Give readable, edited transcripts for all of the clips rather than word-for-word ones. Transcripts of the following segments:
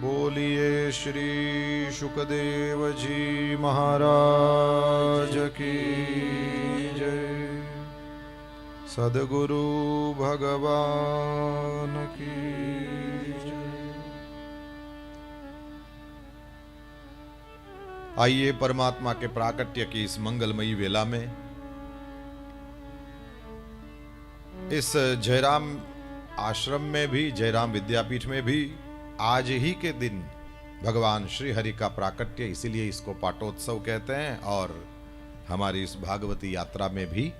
बोलिए श्री शुकदेव जी महाराज की जय। सद्गुरु भगवान की जय। आइए परमात्मा के प्राकट्य की इस मंगलमयी वेला में इस जयराम आश्रम में भी, जयराम विद्यापीठ में भी आज ही के दिन भगवान श्री हरि का प्राकट्य, इसीलिए इसको पाटोत्सव कहते हैं। और हमारी इस भागवती यात्रा में भी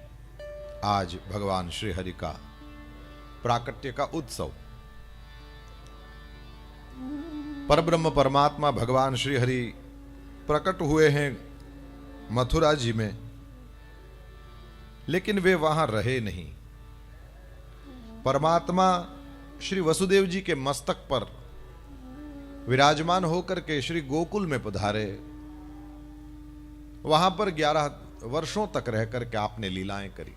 आज भगवान श्री हरि का प्राकट्य का उत्सव। परब्रह्म परमात्मा भगवान श्री हरि प्रकट हुए हैं मथुरा जी में, लेकिन वे वहां रहे नहीं। परमात्मा श्री वसुदेव जी के मस्तक पर विराजमान होकर के श्री गोकुल में पधारे। वहां पर 11 वर्षों तक रह करके आपने लीलाएं करी।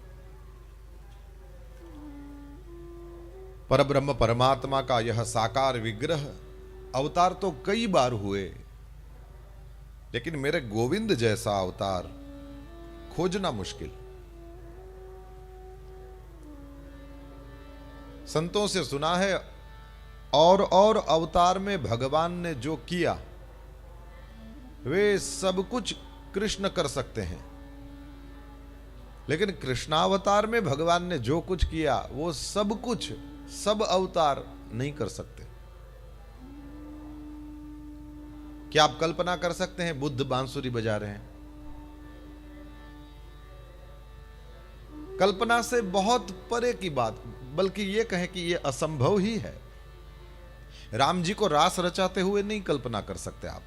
परब्रह्म परमात्मा का यह साकार विग्रह अवतार तो कई बार हुए, लेकिन मेरे गोविंद जैसा अवतार खोजना मुश्किल। संतों से सुना है और अवतार में भगवान ने जो किया वे सब कुछ कृष्ण कर सकते हैं, लेकिन कृष्णावतार में भगवान ने जो कुछ किया वो सब कुछ सब अवतार नहीं कर सकते। क्या आप कल्पना कर सकते हैं बुद्ध बांसुरी बजा रहे हैं? कल्पना से बहुत परे की बात, बल्कि यह कहें कि यह असंभव ही है। राम जी को रास रचाते हुए नहीं कल्पना कर सकते आप।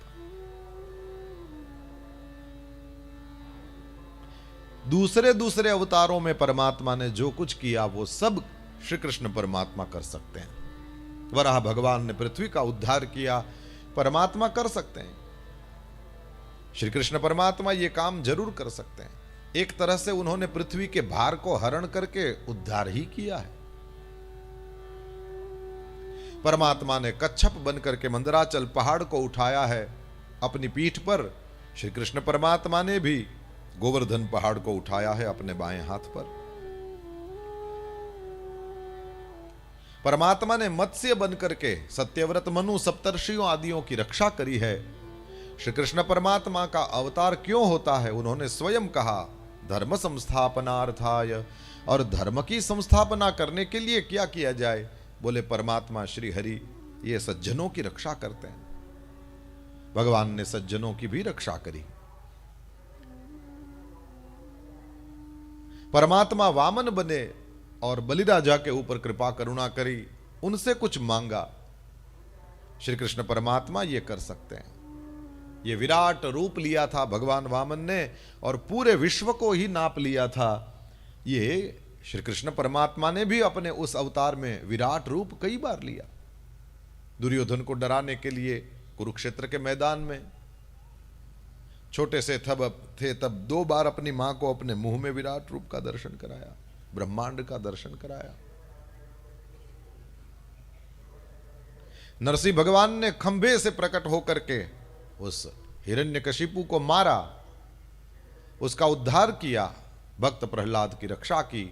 दूसरे अवतारों में परमात्मा ने जो कुछ किया वो सब श्री कृष्ण परमात्मा कर सकते हैं। वराह भगवान ने पृथ्वी का उद्धार किया, परमात्मा कर सकते हैं। श्री कृष्ण परमात्मा ये काम जरूर कर सकते हैं। एक तरह से उन्होंने पृथ्वी के भार को हरण करके उद्धार ही किया है। परमात्मा ने कच्छप बनकर के मंदराचल पहाड़ को उठाया है अपनी पीठ पर। श्री कृष्ण परमात्मा ने भी गोवर्धन पहाड़ को उठाया है अपने बाएं हाथ पर। परमात्मा ने मत्स्य बनकर के सत्यव्रत मनु सप्तर्षियों आदियों की रक्षा करी है। श्री कृष्ण परमात्मा का अवतार क्यों होता है? उन्होंने स्वयं कहा धर्म संस्थापनार्थाय, और धर्म की संस्थापना करने के लिए क्या किया जाए? बोले परमात्मा श्री हरि ये सज्जनों की रक्षा करते हैं। भगवान ने सज्जनों की भी रक्षा करी। परमात्मा वामन बने और बलिराजा के ऊपर कृपा करुणा करी, उनसे कुछ मांगा। श्री कृष्ण परमात्मा ये कर सकते हैं। ये विराट रूप लिया था भगवान वामन ने और पूरे विश्व को ही नाप लिया था। ये श्री कृष्ण परमात्मा ने भी अपने उस अवतार में विराट रूप कई बार लिया। दुर्योधन को डराने के लिए कुरुक्षेत्र के मैदान में छोटे से थे तब 2 बार अपनी मां को अपने मुंह में विराट रूप का दर्शन कराया, ब्रह्मांड का दर्शन कराया। नरसिंह भगवान ने खंभे से प्रकट होकर के उस हिरण्यकशिपु को मारा, उसका उद्धार किया। भक्त प्रहलाद की रक्षा की।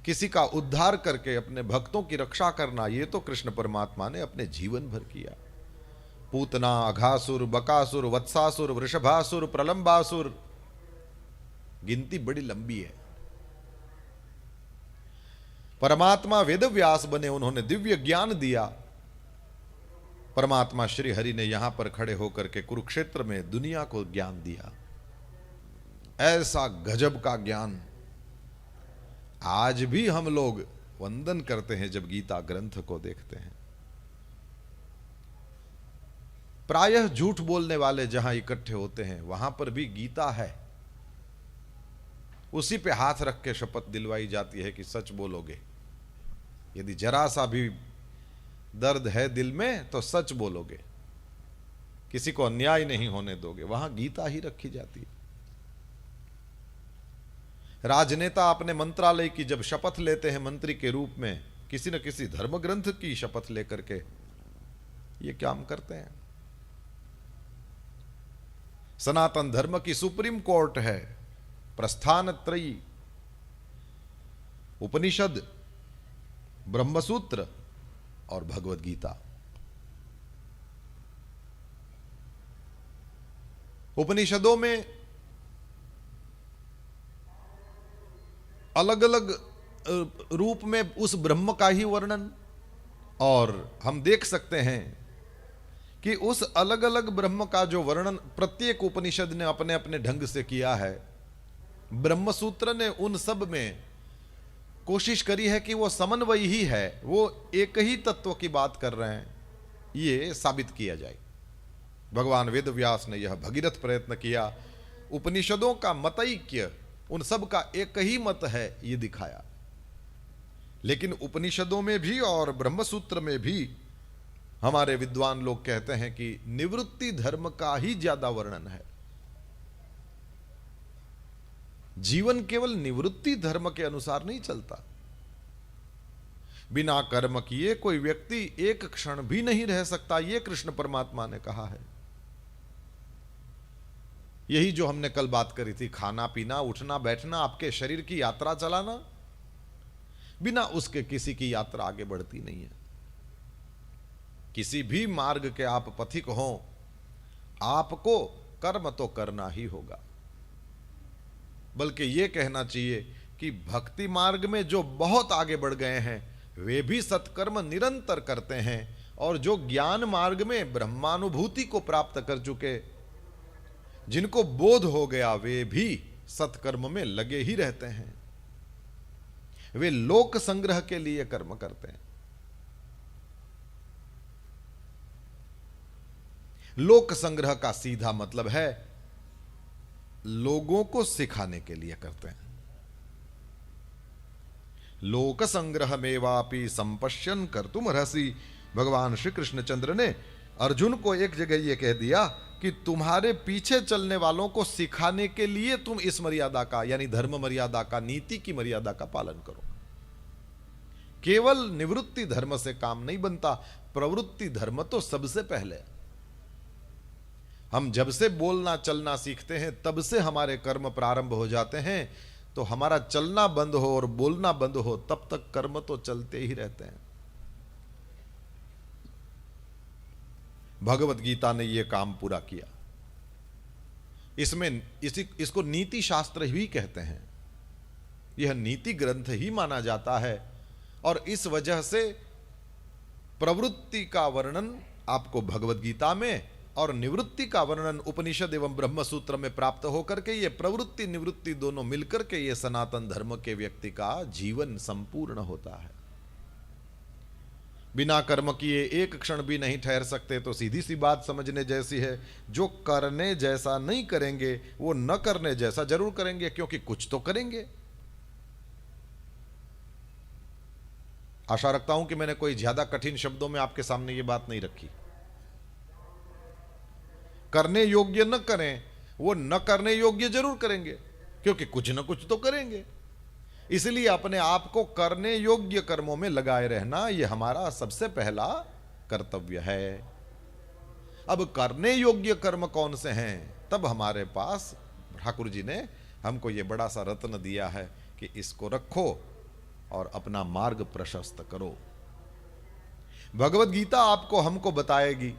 किसी का उद्धार करके अपने भक्तों की रक्षा करना, ये तो कृष्ण परमात्मा ने अपने जीवन भर किया। पूतना, अघासुर, बकासुर, वत्सासुर, वृषभासुर, प्रलंबासुर, गिनती बड़ी लंबी है। परमात्मा वेदव्यास बने, उन्होंने दिव्य ज्ञान दिया। परमात्मा श्री हरि ने यहां पर खड़े होकर के कुरुक्षेत्र में दुनिया को ज्ञान दिया। ऐसा गजब का ज्ञान आज भी हम लोग वंदन करते हैं जब गीता ग्रंथ को देखते हैं। प्रायः झूठ बोलने वाले जहां इकट्ठे होते हैं वहां पर भी गीता है। उसी पे हाथ रख के शपथ दिलवाई जाती है कि सच बोलोगे। यदि जरा सा भी दर्द है दिल में तो सच बोलोगे, किसी को अन्याय नहीं होने दोगे। वहां गीता ही रखी जाती है। राजनेता अपने मंत्रालय की जब शपथ लेते हैं मंत्री के रूप में, किसी न किसी धर्म ग्रंथ की शपथ लेकर के ये काम करते हैं। सनातन धर्म की सुप्रीम कोर्ट है प्रस्थान त्रयी, उपनिषद, ब्रह्मसूत्र और भगवद गीता। उपनिषदों में अलग अलग रूप में उस ब्रह्म का ही वर्णन, और हम देख सकते हैं कि उस अलग अलग ब्रह्म का जो वर्णन प्रत्येक उपनिषद ने अपने अपने ढंग से किया है, ब्रह्मसूत्र ने उन सब में कोशिश करी है कि वो समन्वय ही है, वो एक ही तत्व की बात कर रहे हैं, ये साबित किया जाए। भगवान वेद व्यास ने यह भगीरथ प्रयत्न किया, उपनिषदों का मतैक्य, उन सब का एक ही मत है, ये दिखाया। लेकिन उपनिषदों में भी और ब्रह्मसूत्र में भी हमारे विद्वान लोग कहते हैं कि निवृत्ति धर्म का ही ज्यादा वर्णन है। जीवन केवल निवृत्ति धर्म के अनुसार नहीं चलता। बिना कर्म किए कोई व्यक्ति एक क्षण भी नहीं रह सकता, यह कृष्ण परमात्मा ने कहा है। यही जो हमने कल बात करी थी, खाना पीना, उठना बैठना, आपके शरीर की यात्रा चलाना, बिना उसके किसी की यात्रा आगे बढ़ती नहीं है। किसी भी मार्ग के आप पथिक हों, आपको कर्म तो करना ही होगा। बल्कि यह कहना चाहिए कि भक्ति मार्ग में जो बहुत आगे बढ़ गए हैं वे भी सत्कर्म निरंतर करते हैं, और जो ज्ञान मार्ग में ब्रह्मानुभूति को प्राप्त कर चुके, जिनको बोध हो गया, वे भी सत्कर्म में लगे ही रहते हैं। वे लोक संग्रह के लिए कर्म करते हैं। लोक संग्रह का सीधा मतलब है लोगों को सिखाने के लिए करते हैं। लोक संग्रह में वापी संपश्यन कर्तुम अर्हसि। भगवान श्री कृष्णचंद्र ने अर्जुन को एक जगह यह कह दिया कि तुम्हारे पीछे चलने वालों को सिखाने के लिए तुम इस मर्यादा का, यानी धर्म मर्यादा का, नीति की मर्यादा का पालन करो। केवल निवृत्ति धर्म से काम नहीं बनता, प्रवृत्ति धर्म तो सबसे पहले। हम जब से बोलना चलना सीखते हैं तब से हमारे कर्म प्रारंभ हो जाते हैं। तो हमारा चलना बंद हो और बोलना बंद हो तब तक कर्म तो चलते ही रहते हैं। भगवत गीता ने यह काम पूरा किया। इसमें इसको नीति शास्त्र ही कहते हैं। यह नीति ग्रंथ ही माना जाता है, और इस वजह से प्रवृत्ति का वर्णन आपको भगवत गीता में और निवृत्ति का वर्णन उपनिषद एवं ब्रह्मसूत्र में प्राप्त होकर के ये प्रवृत्ति निवृत्ति दोनों मिलकर के ये सनातन धर्म के व्यक्ति का जीवन संपूर्ण होता है। बिना कर्म किए एक क्षण भी नहीं ठहर सकते, तो सीधी सी बात समझने जैसी है, जो करने जैसा नहीं करेंगे वो न करने जैसा जरूर करेंगे, क्योंकि कुछ तो करेंगे। आशा रखता हूं कि मैंने कोई ज्यादा कठिन शब्दों में आपके सामने ये बात नहीं रखी। करने योग्य न करें, वो न करने योग्य जरूर करेंगे, क्योंकि कुछ न कुछ तो करेंगे। इसलिए अपने आप को करने योग्य कर्मों में लगाए रहना यह हमारा सबसे पहला कर्तव्य है। अब करने योग्य कर्म कौन से हैं, तब हमारे पास ठाकुर जी ने हमको यह बड़ा सा रत्न दिया है कि इसको रखो और अपना मार्ग प्रशस्त करो। भगवत गीता आपको हमको बताएगी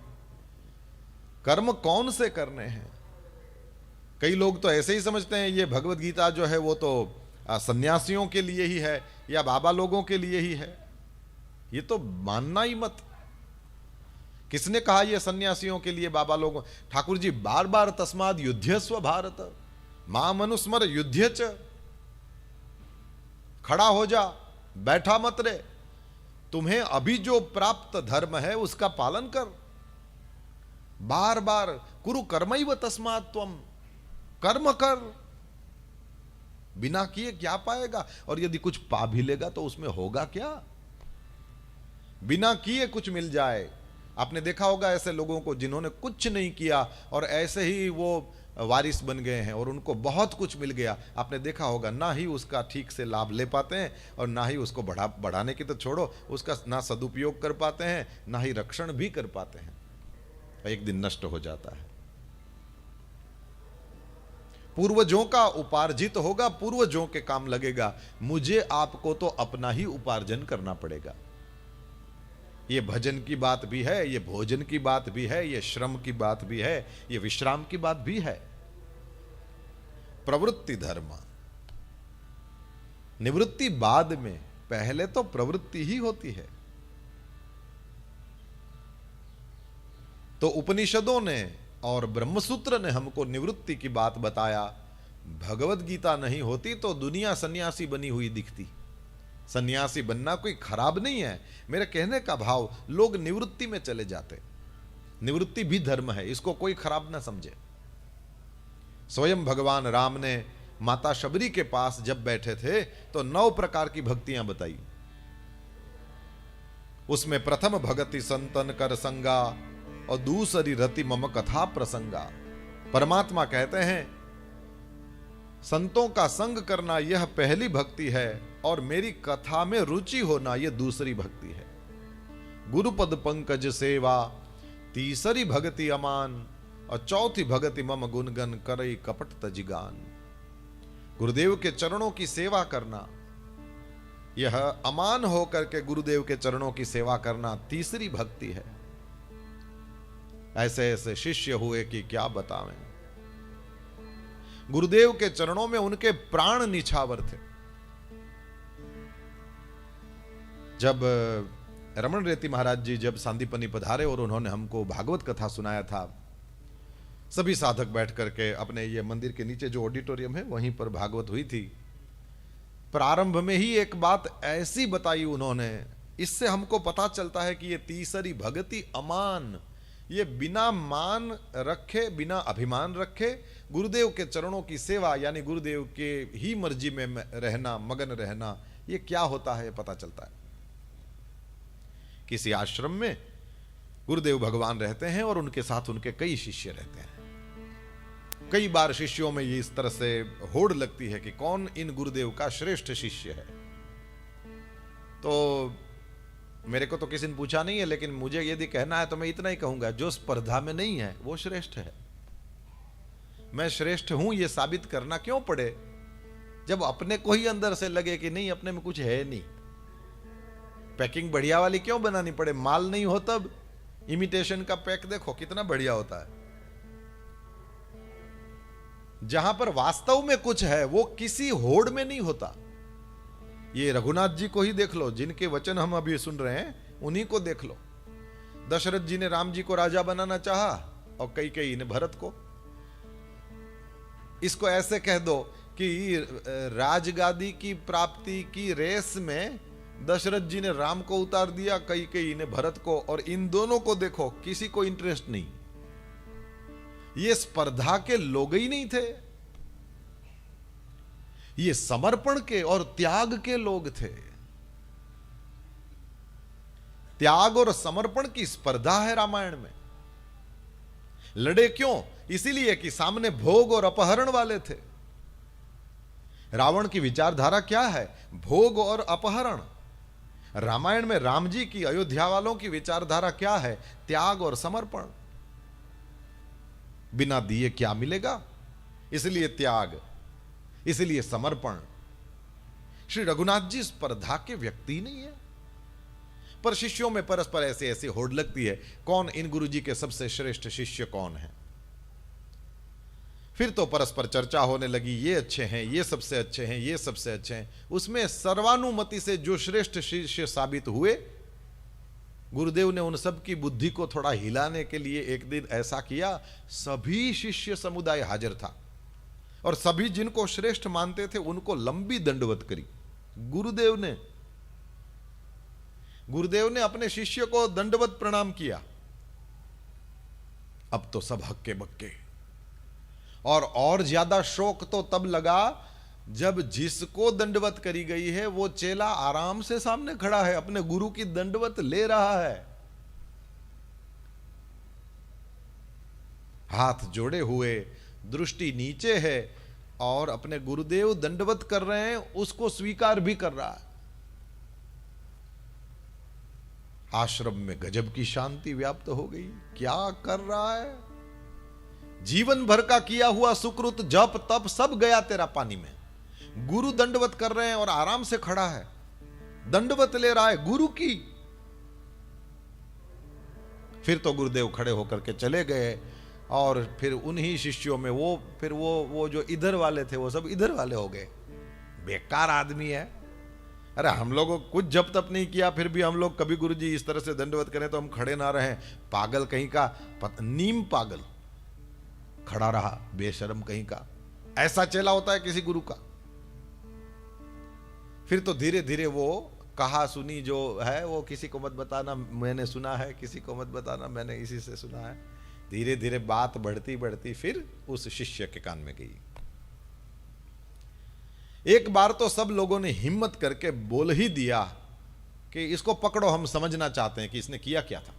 कर्म कौन से करने हैं। कई लोग तो ऐसे ही समझते हैं ये भगवत गीता जो है वो तो सन्यासियों के लिए ही है या बाबा लोगों के लिए ही है। ये तो मानना ही मत। किसने कहा ये सन्यासियों के लिए, बाबा लोगों? ठाकुर जी बार बार तस्माद युध्यस्व भारत मां मनुस्मर युध्य च। खड़ा हो जा, बैठा मत रे। तुम्हें अभी जो प्राप्त धर्म है उसका पालन कर। बार बार कुरु कर्मैव तस्मात् त्वम, कर्म कर। बिना किए क्या पाएगा? और यदि कुछ पा भी लेगा तो उसमें होगा क्या? बिना किए कुछ मिल जाए। आपने देखा होगा ऐसे लोगों को जिन्होंने कुछ नहीं किया और ऐसे ही वो वारिस बन गए हैं और उनको बहुत कुछ मिल गया। आपने देखा होगा ना ही उसका ठीक से लाभ ले पाते हैं और ना ही उसको बढ़ाने की तो छोड़ो, उसका ना सदुपयोग कर पाते हैं, ना ही रक्षण भी कर पाते हैं। एक दिन नष्ट हो जाता है। पूर्वजों का उपार्जित होगा, पूर्वजों के काम लगेगा। मुझे आपको तो अपना ही उपार्जन करना पड़ेगा। ये भजन की बात भी है, ये भोजन की बात भी है, ये श्रम की बात भी है, ये विश्राम की बात भी है। प्रवृत्ति धर्म, निवृत्ति बाद में, पहले तो प्रवृत्ति ही होती है। तो उपनिषदों ने और ब्रह्मसूत्र ने हमको निवृत्ति की बात बताया। भगवत गीता नहीं होती तो दुनिया सन्यासी बनी हुई दिखती। सन्यासी बनना कोई खराब नहीं है, मेरे कहने का भाव, लोग निवृत्ति में चले जाते। निवृत्ति भी धर्म है, इसको कोई खराब ना समझे। स्वयं भगवान राम ने माता शबरी के पास जब बैठे थे तो 9 प्रकार की भक्तियां बताई। उसमें प्रथम भगति संतन कर संगा और दूसरी रति मम कथा प्रसंगा। परमात्मा कहते हैं संतों का संग करना यह पहली भक्ति है और मेरी कथा में रुचि होना यह दूसरी भक्ति है। गुरुपद पंकज सेवा तीसरी भक्ति अमान और चौथी भक्ति मम गुणगन करई कपट तजिगान। गुरुदेव के चरणों की सेवा करना, यह अमान होकर के गुरुदेव के चरणों की सेवा करना तीसरी भक्ति है। ऐसे ऐसे शिष्य हुए कि क्या बतावें। गुरुदेव के चरणों में उनके प्राण निछावर थे। जब रमन रेती महाराज जी जब सांदीपनी पधारे और उन्होंने हमको भागवत कथा सुनाया था, सभी साधक बैठ करके अपने ये मंदिर के नीचे जो ऑडिटोरियम है वहीं पर भागवत हुई थी। प्रारंभ में ही एक बात ऐसी बताई उन्होंने, इससे हमको पता चलता है कि ये तीसरी भक्ति अमान, ये बिना मान रखे, बिना अभिमान रखे गुरुदेव के चरणों की सेवा, यानी गुरुदेव के ही मर्जी में रहना, मगन रहना, ये क्या होता है ये पता चलता है। किसी आश्रम में गुरुदेव भगवान रहते हैं और उनके साथ उनके कई शिष्य रहते हैं। कई बार शिष्यों में ये इस तरह से होड़ लगती है कि कौन इन गुरुदेव का श्रेष्ठ शिष्य है। तो मेरे को तो किसी ने पूछा नहीं है, लेकिन मुझे यदि कहना है तो मैं इतना ही कहूंगा, जो स्पर्धा में नहीं है वो श्रेष्ठ है। मैं श्रेष्ठ हूं ये साबित करना क्यों पड़े, जब अपने को ही अंदर से लगे कि नहीं, अपने में कुछ है नहीं। पैकिंग बढ़िया वाली क्यों बनानी पड़े, माल नहीं हो तब। इमिटेशन का पैक देखो कितना बढ़िया होता है। जहां पर वास्तव में कुछ है वो किसी होड़ में नहीं होता। ये रघुनाथ जी को ही देख लो, जिनके वचन हम अभी सुन रहे हैं, उन्हीं को देख लो। दशरथ जी ने राम जी को राजा बनाना चाहा और कई ने भरत को। इसको ऐसे कह दो कि राजगादी की प्राप्ति की रेस में दशरथ जी ने राम को उतार दिया, कई ने भरत को, और इन दोनों को देखो किसी को इंटरेस्ट नहीं। ये स्पर्धा के लोग ही नहीं थे, ये समर्पण के और त्याग के लोग थे। त्याग और समर्पण की स्पर्धा है रामायण में। लड़े क्यों? इसीलिए कि सामने भोग और अपहरण वाले थे। रावण की विचारधारा क्या है? भोग और अपहरण। रामायण में राम जी की, अयोध्या वालों की विचारधारा क्या है? त्याग और समर्पण। बिना दिए क्या मिलेगा, इसलिए त्याग, इसलिए समर्पण। श्री रघुनाथ जी स्पर्धा के व्यक्ति नहीं है, पर शिष्यों में परस्पर ऐसे ऐसे होड़ लगती है, कौन इन गुरुजी के सबसे श्रेष्ठ शिष्य कौन है। फिर तो परस्पर चर्चा होने लगी, ये अच्छे हैं, ये सबसे अच्छे हैं, ये सबसे अच्छे हैं। उसमें सर्वानुमति से जो श्रेष्ठ शिष्य साबित हुए, गुरुदेव ने उन सब की बुद्धि को थोड़ा हिलाने के लिए एक दिन ऐसा किया, सभी शिष्य समुदाय हाजिर था और सभी जिनको श्रेष्ठ मानते थे उनको लंबी दंडवत करी। गुरुदेव ने अपने शिष्य को दंडवत प्रणाम किया। अब तो सब हक्के बक्के। और ज्यादा शौक तो तब लगा जब जिसको दंडवत करी गई है वो चेला आराम से सामने खड़ा है, अपने गुरु की दंडवत ले रहा है, हाथ जोड़े हुए, दृष्टि नीचे है, और अपने गुरुदेव दंडवत कर रहे हैं, उसको स्वीकार भी कर रहा है। आश्रम में गजब की शांति व्याप्त हो गई। क्या कर रहा है? जीवन भर का किया हुआ सुकृत जप तप सब गया तेरा पानी में। गुरु दंडवत कर रहे हैं और आराम से खड़ा है, दंडवत ले रहा है गुरु की। फिर तो गुरुदेव खड़े होकर के चले गए और फिर उन्हीं शिष्यों में वो जो इधर वाले थे वो सब इधर वाले हो गए। बेकार आदमी है। अरे हम लोगों को कुछ जप तप नहीं किया, फिर भी हम लोग कभी गुरुजी इस तरह से दंडवत करें तो हम खड़े ना रहें। पागल कहीं का, नीम पागल खड़ा रहा, बेशर्म कहीं का। ऐसा चेला होता है किसी गुरु का? फिर तो धीरे धीरे वो कहा सुनी जो है वो किसी को मत बताना मैंने सुना है, किसी को मत बताना मैंने इसी से सुना है। धीरे धीरे बात बढ़ती बढ़ती फिर उस शिष्य के कान में गई। एक बार तो सब लोगों ने हिम्मत करके बोल ही दिया कि इसको पकड़ो, हम समझना चाहते हैं कि इसने किया क्या था।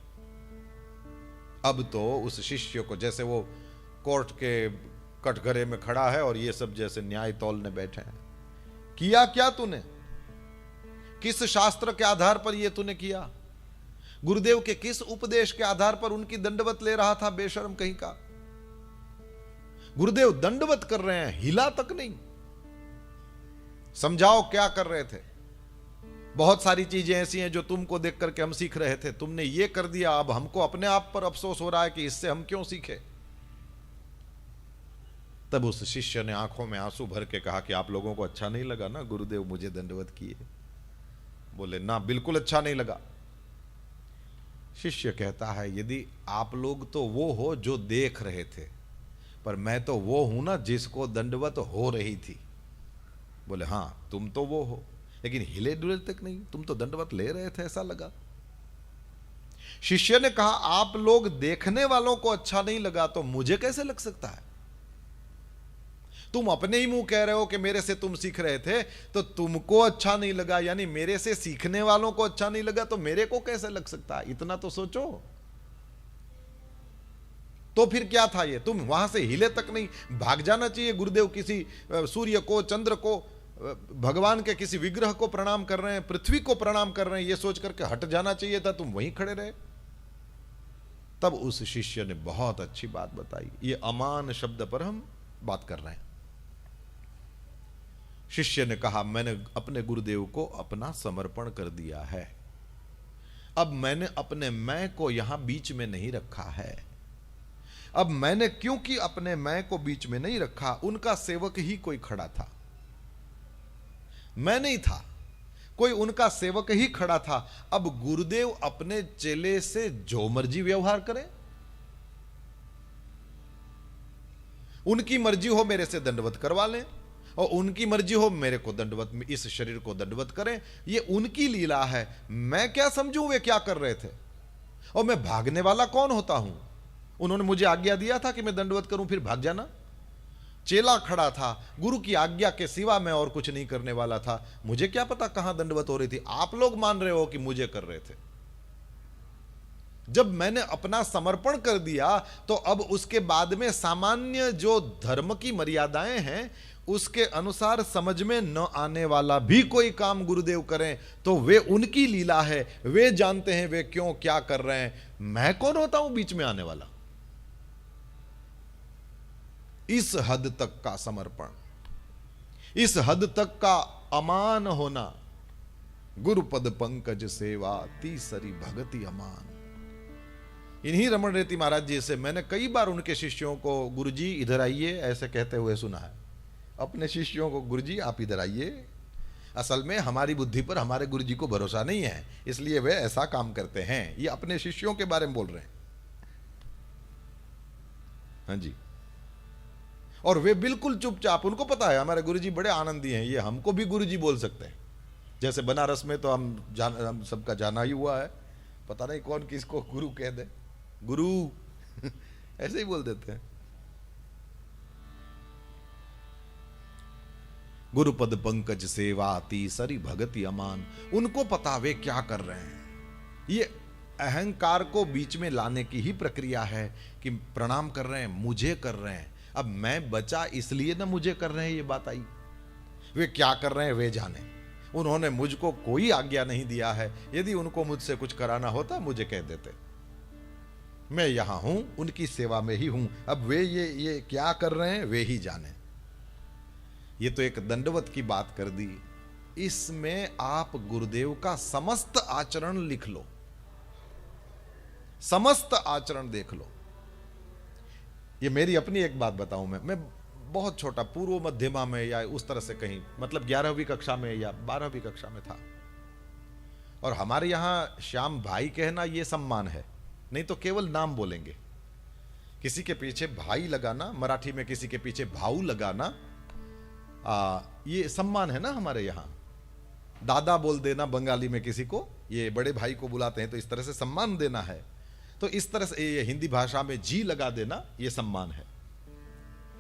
अब तो उस शिष्य को, जैसे वो कोर्ट के कटघरे में खड़ा है और ये सब जैसे न्याय तौलने बैठे हैं, किया क्या तूने, किस शास्त्र के आधार पर यह तूने किया, गुरुदेव के किस उपदेश के आधार पर उनकी दंडवत ले रहा था, बेशर्म कहीं का। गुरुदेव दंडवत कर रहे हैं, हिला तक नहीं। समझाओ क्या कर रहे थे। बहुत सारी चीजें ऐसी हैं जो तुमको देख करके हम सीख रहे थे, तुमने ये कर दिया, अब हमको अपने आप पर अफसोस हो रहा है कि इससे हम क्यों सीखे। तब उस शिष्य ने आंखों में आंसू भर के कहा कि आप लोगों को अच्छा नहीं लगा ना गुरुदेव मुझे दंडवत किए? बोले ना, बिल्कुल अच्छा नहीं लगा। शिष्य कहता है यदि आप लोग तो वो हो जो देख रहे थे, पर मैं तो वो हूं ना जिसको दंडवत हो रही थी। बोले हां तुम तो वो हो, लेकिन हिले डुले तक नहीं, तुम तो दंडवत ले रहे थे ऐसा लगा। शिष्य ने कहा आप लोग देखने वालों को अच्छा नहीं लगा तो मुझे कैसे लग सकता है? तुम अपने ही मुंह कह रहे हो कि मेरे से तुम सीख रहे थे, तो तुमको अच्छा नहीं लगा, यानी मेरे से सीखने वालों को अच्छा नहीं लगा तो मेरे को कैसे लग सकता है? इतना तो सोचो। तो फिर क्या था ये? तुम वहां से हिले तक नहीं, भाग जाना चाहिए। गुरुदेव किसी सूर्य को, चंद्र को, भगवान के किसी विग्रह को प्रणाम कर रहे हैं, पृथ्वी को प्रणाम कर रहे हैं, ये सोच करके हट जाना चाहिए था, तुम वहीं खड़े रहे। तब उस शिष्य ने बहुत अच्छी बात बताई। ये अमान शब्द पर हम बात कर रहे हैं। शिष्य ने कहा मैंने अपने गुरुदेव को अपना समर्पण कर दिया है, अब मैंने अपने मैं को यहां बीच में नहीं रखा है। अब मैंने क्योंकि अपने मैं को बीच में नहीं रखा, उनका सेवक ही कोई खड़ा था, मैं नहीं था, कोई उनका सेवक ही खड़ा था। अब गुरुदेव अपने चेले से जो मर्जी व्यवहार करें, उनकी मर्जी हो मेरे से दंडवत करवा लें और उनकी मर्जी हो मेरे को दंडवत में, इस शरीर को दंडवत करें, ये उनकी लीला है। मैं क्या समझूं वे क्या कर रहे थे, और मैं भागने वाला कौन होता हूं? उन्होंने मुझे आज्ञा दिया था कि मैं दंडवत करूं, फिर भाग जाना। चेला खड़ा था, गुरु की आज्ञा के सिवा मैं और कुछ नहीं करने वाला था, मुझे क्या पता कहां दंडवत हो रही थी। आप लोग मान रहे हो कि मुझे कर रहे थे। जब मैंने अपना समर्पण कर दिया तो अब उसके बाद में सामान्य जो धर्म की मर्यादाएं हैं उसके अनुसार समझ में न आने वाला भी कोई काम गुरुदेव करें तो वे उनकी लीला है, वे जानते हैं वे क्यों क्या कर रहे हैं। मैं कौन होता हूं बीच में आने वाला? इस हद तक का समर्पण, इस हद तक का अमान होना। गुरुपद पंकज सेवा तीसरी भगति अमान। इन्हीं रमण रेती महाराज जी से मैंने कई बार उनके शिष्यों को गुरुजी इधर आइए ऐसे कहते हुए सुना है। अपने शिष्यों को गुरुजी आप इधर आइए। असल में हमारी बुद्धि पर हमारे गुरुजी को भरोसा नहीं है, इसलिए वे ऐसा काम करते हैं। ये अपने शिष्यों के बारे में बोल रहे हैं। हाँ जी। और वे बिल्कुल चुपचाप, उनको पता है हमारे गुरुजी बड़े आनंदी हैं, ये हमको भी गुरुजी बोल सकते हैं। जैसे बनारस में तो हम सबका जाना ही हुआ है, पता नहीं कौन किसको गुरु कह दे, गुरु ऐसे ही बोल देते हैं। गुरुपद पंकज सेवा तीसरी भगति अमान। उनको पता वे क्या कर रहे हैं। ये अहंकार को बीच में लाने की ही प्रक्रिया है कि प्रणाम कर रहे हैं, मुझे कर रहे हैं। अब मैं बचा इसलिए ना मुझे कर रहे हैं, ये बात आई। वे क्या कर रहे हैं वे जाने। उन्होंने मुझको कोई आज्ञा नहीं दिया है। यदि उनको मुझसे कुछ कराना होता मुझे कह देते, मैं यहां हूं, उनकी सेवा में ही हूं। अब वे ये क्या कर रहे हैं वे ही जाने। ये तो एक दंडवत की बात कर दी। इसमें आप गुरुदेव का समस्त आचरण लिख लो, समस्त आचरण देख लो। ये मेरी अपनी एक बात बताऊं, मैं बहुत छोटा पूर्व मध्यमा में या उस तरह से कहीं, मतलब 11वीं कक्षा में या 12वीं कक्षा में था। और हमारे यहां श्याम भाई कहना यह सम्मान है, नहीं तो केवल नाम बोलेंगे। किसी के पीछे भाई लगाना, मराठी में किसी के पीछे भाऊ लगाना, ये सम्मान है ना हमारे यहां। दादा बोल देना बंगाली में किसी को, ये बड़े भाई को बुलाते हैं तो इस तरह से सम्मान देना है। तो इस तरह से ये हिंदी भाषा में जी लगा देना ये सम्मान है।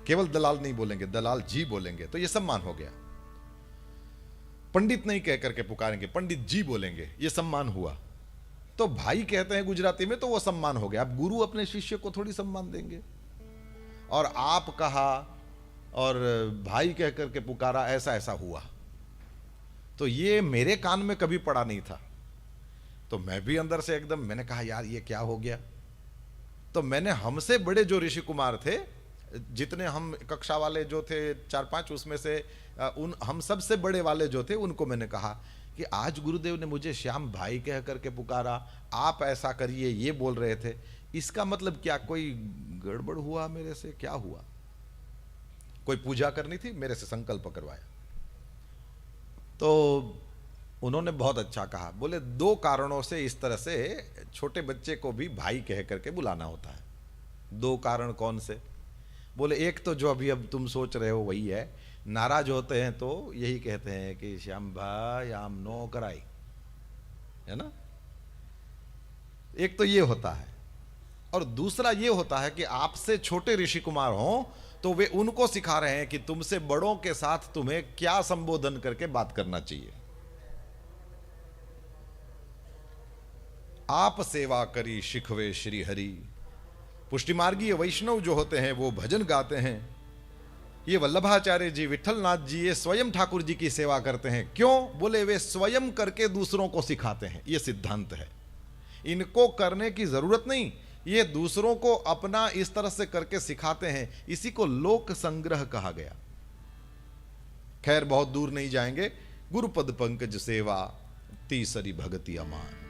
केवल दलाल नहीं बोलेंगे, दलाल जी बोलेंगे तो ये सम्मान हो गया। पंडित नहीं कह करके पुकारेंगे, पंडित जी बोलेंगे, ये सम्मान हुआ। तो भाई कहते हैं गुजराती में तो वो सम्मान हो गया। अब गुरु अपने शिष्य को थोड़ी सम्मान देंगे। और आप कहा और भाई कह करके पुकारा, ऐसा ऐसा हुआ। तो ये मेरे कान में कभी पड़ा नहीं था। तो मैं भी अंदर से एकदम, मैंने कहा यार ये क्या हो गया। तो मैंने हमसे बड़े जो ऋषि कुमार थे, जितने हम कक्षा वाले जो थे 4-5, उसमें से हम सबसे बड़े वाले जो थे उनको मैंने कहा कि आज गुरुदेव ने मुझे श्याम भाई कह करके पुकारा, आप ऐसा करिए ये बोल रहे थे, इसका मतलब क्या कोई गड़बड़ हुआ मेरे से, क्या हुआ? कोई पूजा करनी थी, मेरे से संकल्प करवाया। तो उन्होंने बहुत अच्छा कहा, बोले 2 कारणों से इस तरह से छोटे बच्चे को भी भाई कह करके बुलाना होता है। 2 कारण कौन से? बोले एक तो जो अभी अब तुम सोच रहे हो वही है, नाराज होते हैं तो यही कहते हैं कि श्याम भाई आम नो कराई, है ना। एक तो ये होता है। और दूसरा ये होता है कि आपसे छोटे ऋषि कुमार हों तो वे उनको सिखा रहे हैं कि तुमसे बड़ों के साथ तुम्हें क्या संबोधन करके बात करना चाहिए। आप सेवा करी शिखवे श्री हरि। पुष्टि मार्गीय वैष्णव जो होते हैं वो भजन गाते हैं। ये वल्लभाचार्य जी, विठलनाथ जी, ये स्वयं ठाकुर जी की सेवा करते हैं। क्यों? बोले वे स्वयं करके दूसरों को सिखाते हैं। ये सिद्धांत है, इनको करने की जरूरत नहीं, ये दूसरों को अपना इस तरह से करके सिखाते हैं। इसी को लोक संग्रह कहा गया। खैर बहुत दूर नहीं जाएंगे। गुरुपद पंकज सेवा तीसरी भगति अमान।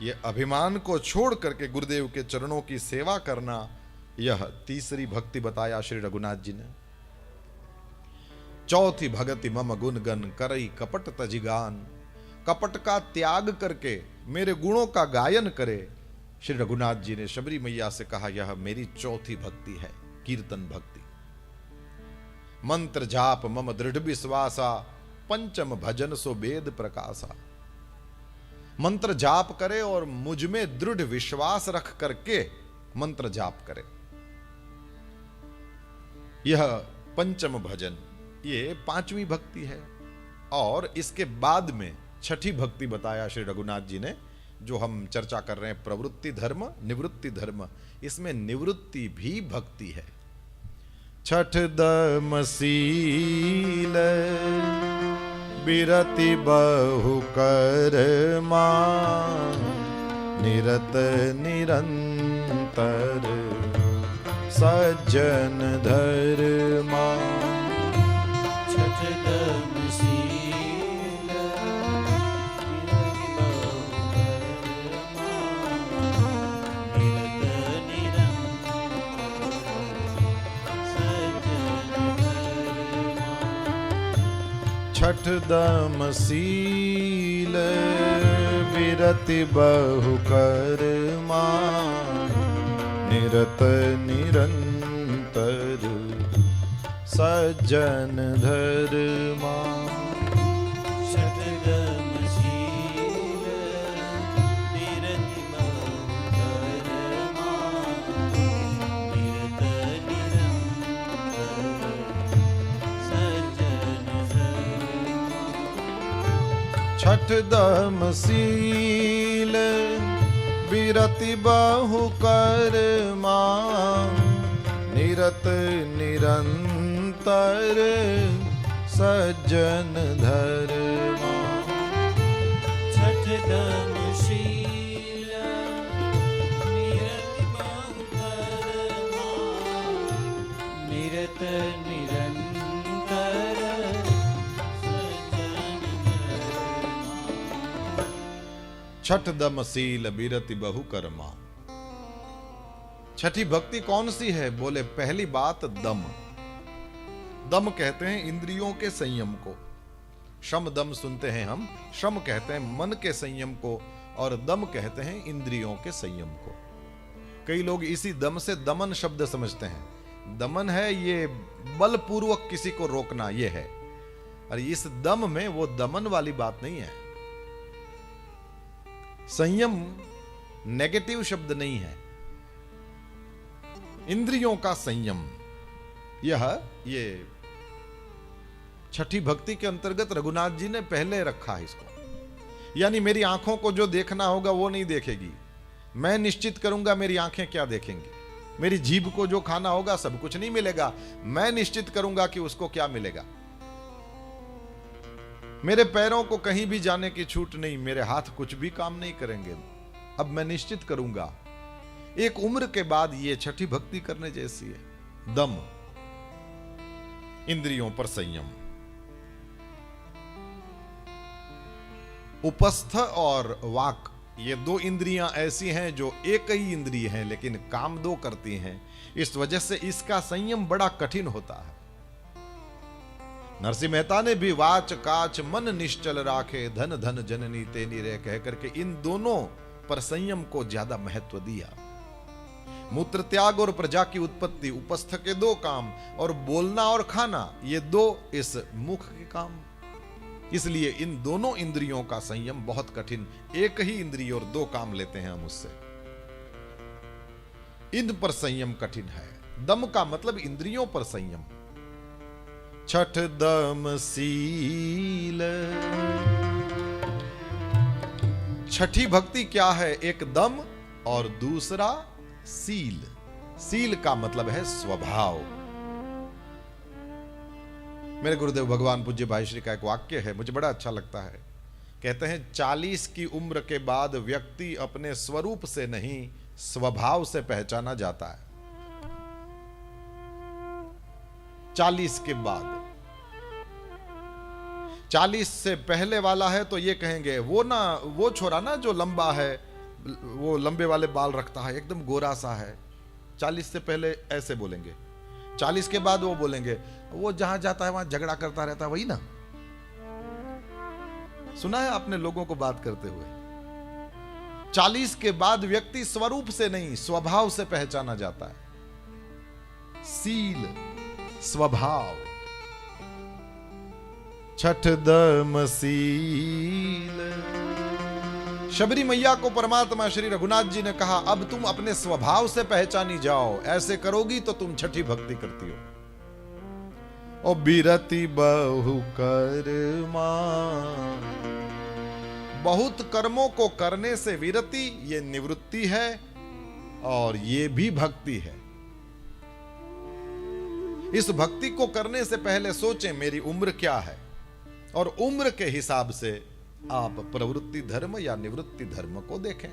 ये अभिमान को छोड़ करके गुरुदेव के चरणों की सेवा करना, यह तीसरी भक्ति बताया श्री रघुनाथ जी ने। चौथी भगति मम गुण गन करई कपट तजिगान। कपट का त्याग करके मेरे गुणों का गायन करे। श्री रघुनाथ जी ने शबरी मैया से कहा, यह मेरी चौथी भक्ति है, कीर्तन भक्ति। मंत्र जाप मम दृढ़ विश्वासा, पंचम भजन सो वेद प्रकाशा। मंत्र जाप करे और मुझ में दृढ़ विश्वास रख करके मंत्र जाप करे। यह पंचम भजन, ये 5वीं भक्ति है। और इसके बाद में 6ठी भक्ति बताया श्री रघुनाथ जी ने, जो हम चर्चा कर रहे हैं, प्रवृत्ति धर्म निवृत्ति धर्म। इसमें निवृत्ति भी भक्ति है। छठ दम सील बिरति बहु कर्मा, निरत निरंतर सज्जन धर्मा। छठ दम सील निरत छठ दम सील बिरति बहु कर्मा, निरत निरंतर सज्जन धर्मा। छठ दम सील बिरति बहु कर्मा, निरत निरंतर सज्जन धर्मा। छठ दम सील बिरति बहु कर्मा, निरत निरंतर सज्जन धर्मा। छठ दम सील बिरति बहु छठ दम सील बिरति बहु कर्मा। छठी भक्ति कौन सी है? बोले पहली बात दम। दम कहते हैं इंद्रियों के संयम को। शम दम सुनते हैं हम। शम कहते हैं मन के संयम को और दम कहते हैं इंद्रियों के संयम को। कई लोग इसी दम से दमन शब्द समझते हैं। दमन है ये बलपूर्वक किसी को रोकना, ये है। और इस दम में वो दमन वाली बात नहीं है। संयम नेगेटिव शब्द नहीं है। इंद्रियों का संयम, ये छठी भक्ति के अंतर्गत रघुनाथ जी ने पहले रखा है इसको। यानी मेरी आंखों को जो देखना होगा वो नहीं देखेगी, मैं निश्चित करूंगा मेरी आंखें क्या देखेंगी। मेरी जीभ को जो खाना होगा सब कुछ नहीं मिलेगा, मैं निश्चित करूंगा कि उसको क्या मिलेगा। मेरे पैरों को कहीं भी जाने की छूट नहीं, मेरे हाथ कुछ भी काम नहीं करेंगे, अब मैं निश्चित करूंगा। एक उम्र के बाद ये छठी भक्ति करने जैसी है। दम, इंद्रियों पर संयम। उपस्थ और वाक, ये दो इंद्रियां ऐसी हैं जो एक ही इंद्रिय हैं लेकिन काम दो करती हैं। इस वजह से इसका संयम बड़ा कठिन होता है। नरसिंह मेहता ने भी वाच काच मन निश्चल राखे, धन धन जननी तेनी रे कह करके इन दोनों पर संयम को ज्यादा महत्व दिया। मूत्र त्याग और प्रजा की उत्पत्ति, उपस्थ के दो काम, और बोलना और खाना, ये दो इस मुख के काम। इसलिए इन दोनों इंद्रियों का संयम बहुत कठिन। एक ही इंद्रिय और दो काम लेते हैं हम उससे, इन पर संयम कठिन है। दम का मतलब इंद्रियों पर संयम। छठ दम सील। छठी भक्ति क्या है? एक दम और दूसरा सील। सील का मतलब है स्वभाव। मेरे गुरुदेव भगवान पूज्य भाई श्री का एक वाक्य है, मुझे बड़ा अच्छा लगता है। कहते हैं 40 की उम्र के बाद व्यक्ति अपने स्वरूप से नहीं स्वभाव से पहचाना जाता है। 40 के बाद। 40 से पहले वाला है तो ये कहेंगे वो छोरा ना जो लंबा है, वो लंबे वाले बाल रखता है, एकदम गोरा सा है। 40 से पहले ऐसे बोलेंगे। 40 के बाद वो बोलेंगे वो जहां जाता है वहां झगड़ा करता रहता है, वही ना। सुना है आपने लोगों को बात करते हुए। 40 के बाद व्यक्ति स्वरूप से नहीं स्वभाव से पहचाना जाता है। सील, स्वभाव। छठ दम सील। शबरी मैया को परमात्मा श्री रघुनाथ जी ने कहा, अब तुम अपने स्वभाव से पहचानी जाओ, ऐसे करोगी तो तुम छठी भक्ति करती हो। ओ बिरति बहु कर्मा। बहुत कर्मों को करने से विरति, ये निवृत्ति है और ये भी भक्ति है। इस भक्ति को करने से पहले सोचें मेरी उम्र क्या है, और उम्र के हिसाब से आप प्रवृत्ति धर्म या निवृत्ति धर्म को देखें।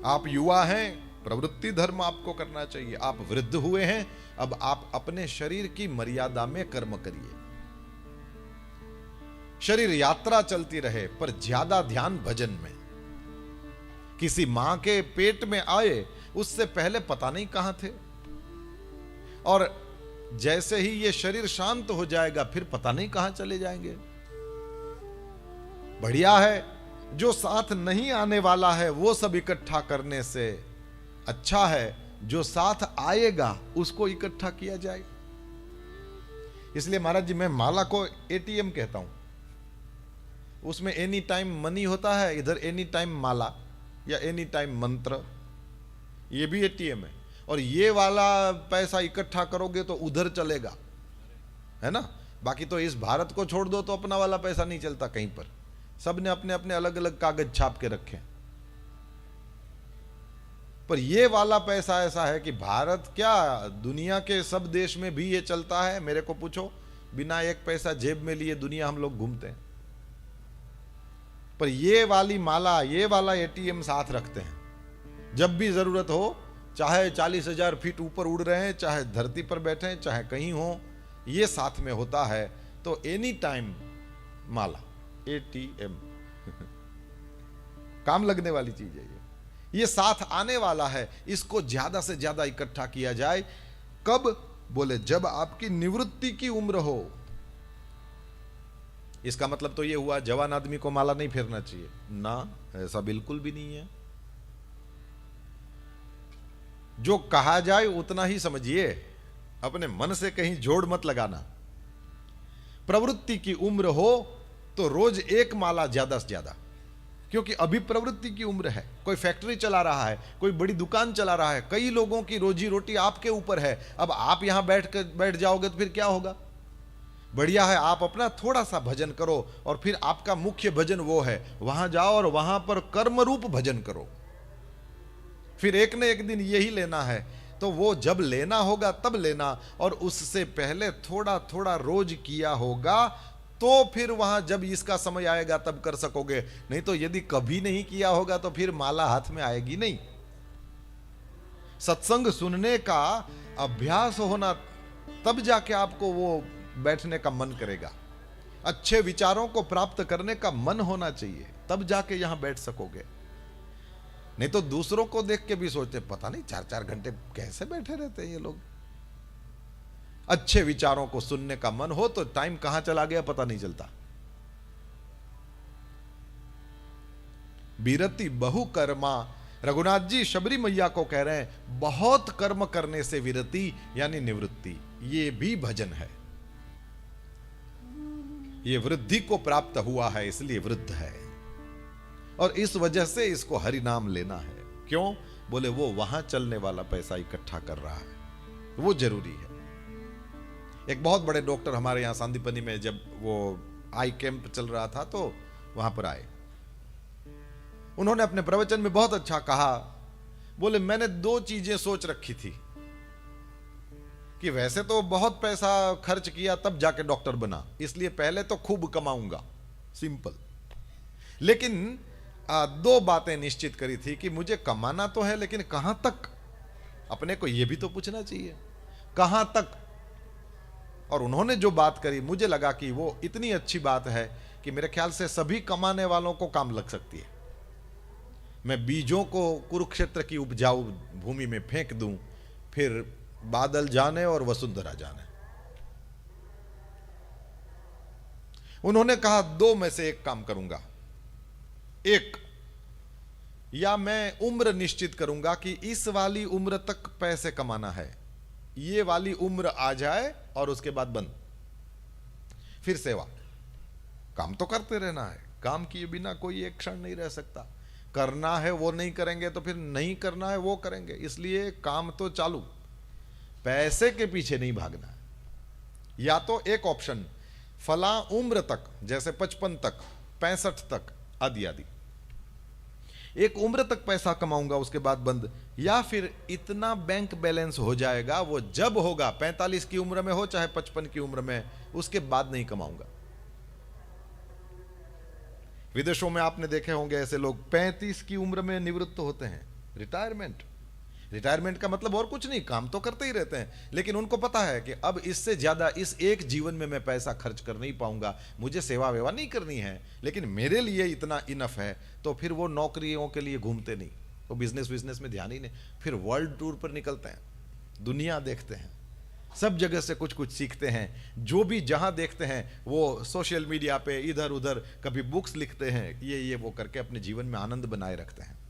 आप युवा हैं, प्रवृत्ति धर्म आपको करना चाहिए। आप वृद्ध हुए हैं, अब आप अपने शरीर की मर्यादा में कर्म करिए। शरीर यात्रा चलती रहे पर ज्यादा ध्यान भजन में। किसी मां के पेट में आए उससे पहले पता नहीं कहां थे, और जैसे ही ये शरीर शांत हो जाएगा फिर पता नहीं कहां चले जाएंगे। बढ़िया है, जो साथ नहीं आने वाला है वो सब इकट्ठा करने से अच्छा है जो साथ आएगा उसको इकट्ठा किया जाए। इसलिए महाराज जी मैं माला को एटीएम कहता हूं। उसमें एनी टाइम मनी होता है, इधर एनी टाइम माला या एनी टाइम मंत्र, ये भी एटीएम है। और ये वाला पैसा इकट्ठा करोगे तो उधर चलेगा, है ना। बाकी तो इस भारत को छोड़ दो तो अपना वाला पैसा नहीं चलता कहीं पर। सब ने अपने अपने अलग अलग कागज छाप के रखे, पर ये वाला पैसा ऐसा है कि भारत क्या दुनिया के सब देश में भी ये चलता है। मेरे को पूछो, बिना एक पैसा जेब में लिए दुनिया हम लोग घूमते हैं, पर ये वाली माला, ये वाला एटीएम साथ रखते हैं। जब भी जरूरत हो, चाहे 40,000 फीट ऊपर उड़ रहे हैं, चाहे धरती पर बैठे हैं, चाहे कहीं हो, ये साथ में होता है। तो एनी टाइम माला, एटीएम। काम लगने वाली चीज है ये साथ आने वाला है। इसको ज्यादा से ज्यादा इकट्ठा किया जाए। कब? बोले जब आपकी निवृत्ति की उम्र हो। इसका मतलब तो ये हुआ जवान आदमी को माला नहीं फेरना चाहिए ना, ऐसा बिल्कुल भी नहीं है। जो कहा जाए उतना ही समझिए, अपने मन से कहीं जोड़ मत लगाना। प्रवृत्ति की उम्र हो तो रोज एक माला ज्यादा से ज्यादा, क्योंकि अभी प्रवृत्ति की उम्र है। कोई फैक्ट्री चला रहा है, कोई बड़ी दुकान चला रहा है, कई लोगों की रोजी रोटी आपके ऊपर है। अब आप यहां बैठ जाओगे तो फिर क्या होगा? बढ़िया है आप अपना थोड़ा सा भजन करो और फिर आपका मुख्य भजन वो है, वहां जाओ और वहां पर कर्म रूप भजन करो। फिर एक न एक दिन यही लेना है, तो वो जब लेना होगा तब लेना, और उससे पहले थोड़ा थोड़ा रोज किया होगा तो फिर वहां जब इसका समय आएगा तब कर सकोगे। नहीं तो यदि कभी नहीं किया होगा तो फिर माला हाथ में आएगी नहीं। सत्संग सुनने का अभ्यास होना, तब जाके आपको वो बैठने का मन करेगा। अच्छे विचारों को प्राप्त करने का मन होना चाहिए, तब जाके यहां बैठ सकोगे। नहीं तो दूसरों को देख के भी सोचते पता नहीं 4-4 घंटे कैसे बैठे रहते हैं ये लोग। अच्छे विचारों को सुनने का मन हो तो टाइम कहां चला गया पता नहीं चलता। बीरति बहु कर्मा, रघुनाथ जी शबरी मैया को कह रहे हैं बहुत कर्म करने से विरति यानी निवृत्ति, ये भी भजन है। ये वृद्धि को प्राप्त हुआ है इसलिए वृद्ध है, और इस वजह से इसको हरि नाम लेना है। क्यों? बोले वो वहां चलने वाला पैसा इकट्ठा कर रहा है, वो जरूरी है। एक बहुत बड़े डॉक्टर हमारे यहां सांदीपनी में जब वो आई कैंप चल रहा था तो वहां पर आए। उन्होंने अपने प्रवचन में बहुत अच्छा कहा। बोले मैंने 2 चीजें सोच रखी थी कि वैसे तो बहुत पैसा खर्च किया तब जाके डॉक्टर बना, इसलिए पहले तो खूब कमाऊंगा, सिंपल। लेकिन 2 बातें निश्चित करी थी कि मुझे कमाना तो है लेकिन कहां तक, अपने को यह भी तो पूछना चाहिए कहां तक। और उन्होंने जो बात करी मुझे लगा कि वो इतनी अच्छी बात है कि मेरे ख्याल से सभी कमाने वालों को काम लग सकती है। मैं बीजों को कुरुक्षेत्र की उपजाऊ भूमि में फेंक दूं, फिर बादल जाने और वसुंधरा जाने। उन्होंने कहा 2 में से एक काम करूंगा। एक, या मैं उम्र निश्चित करूंगा कि इस वाली उम्र तक पैसे कमाना है, ये वाली उम्र आ जाए और उसके बाद बंद, फिर सेवा। काम तो करते रहना है, काम किए बिना कोई एक क्षण नहीं रह सकता। करना है वो नहीं करेंगे तो फिर नहीं करना है वो करेंगे, इसलिए काम तो चालू, पैसे के पीछे नहीं भागना है। या तो एक ऑप्शन फला उम्र तक, जैसे 55 तक, 65 तक आदि आदि, एक उम्र तक पैसा कमाऊंगा उसके बाद बंद। या फिर इतना बैंक बैलेंस हो जाएगा, वो जब होगा 45 की उम्र में हो चाहे 55 की उम्र में, उसके बाद नहीं कमाऊंगा। विदेशों में आपने देखे होंगे ऐसे लोग 35 की उम्र में निवृत्त होते हैं, रिटायरमेंट। रिटायरमेंट का मतलब और कुछ नहीं, काम तो करते ही रहते हैं, लेकिन उनको पता है कि अब इससे ज्यादा इस एक जीवन में मैं पैसा खर्च कर नहीं पाऊंगा, मुझे सेवा वेवा नहीं करनी है, लेकिन मेरे लिए इतना इनफ है। तो फिर वो नौकरियों के लिए घूमते नहीं, वो बिजनेस में ध्यान ही नहीं, फिर वर्ल्ड टूर पर निकलते हैं, दुनिया देखते हैं, सब जगह से कुछ कुछ सीखते हैं। जो भी जहां देखते हैं वो सोशल मीडिया पे इधर उधर कभी बुक्स लिखते हैं, ये वो करके अपने जीवन में आनंद बनाए रखते हैं।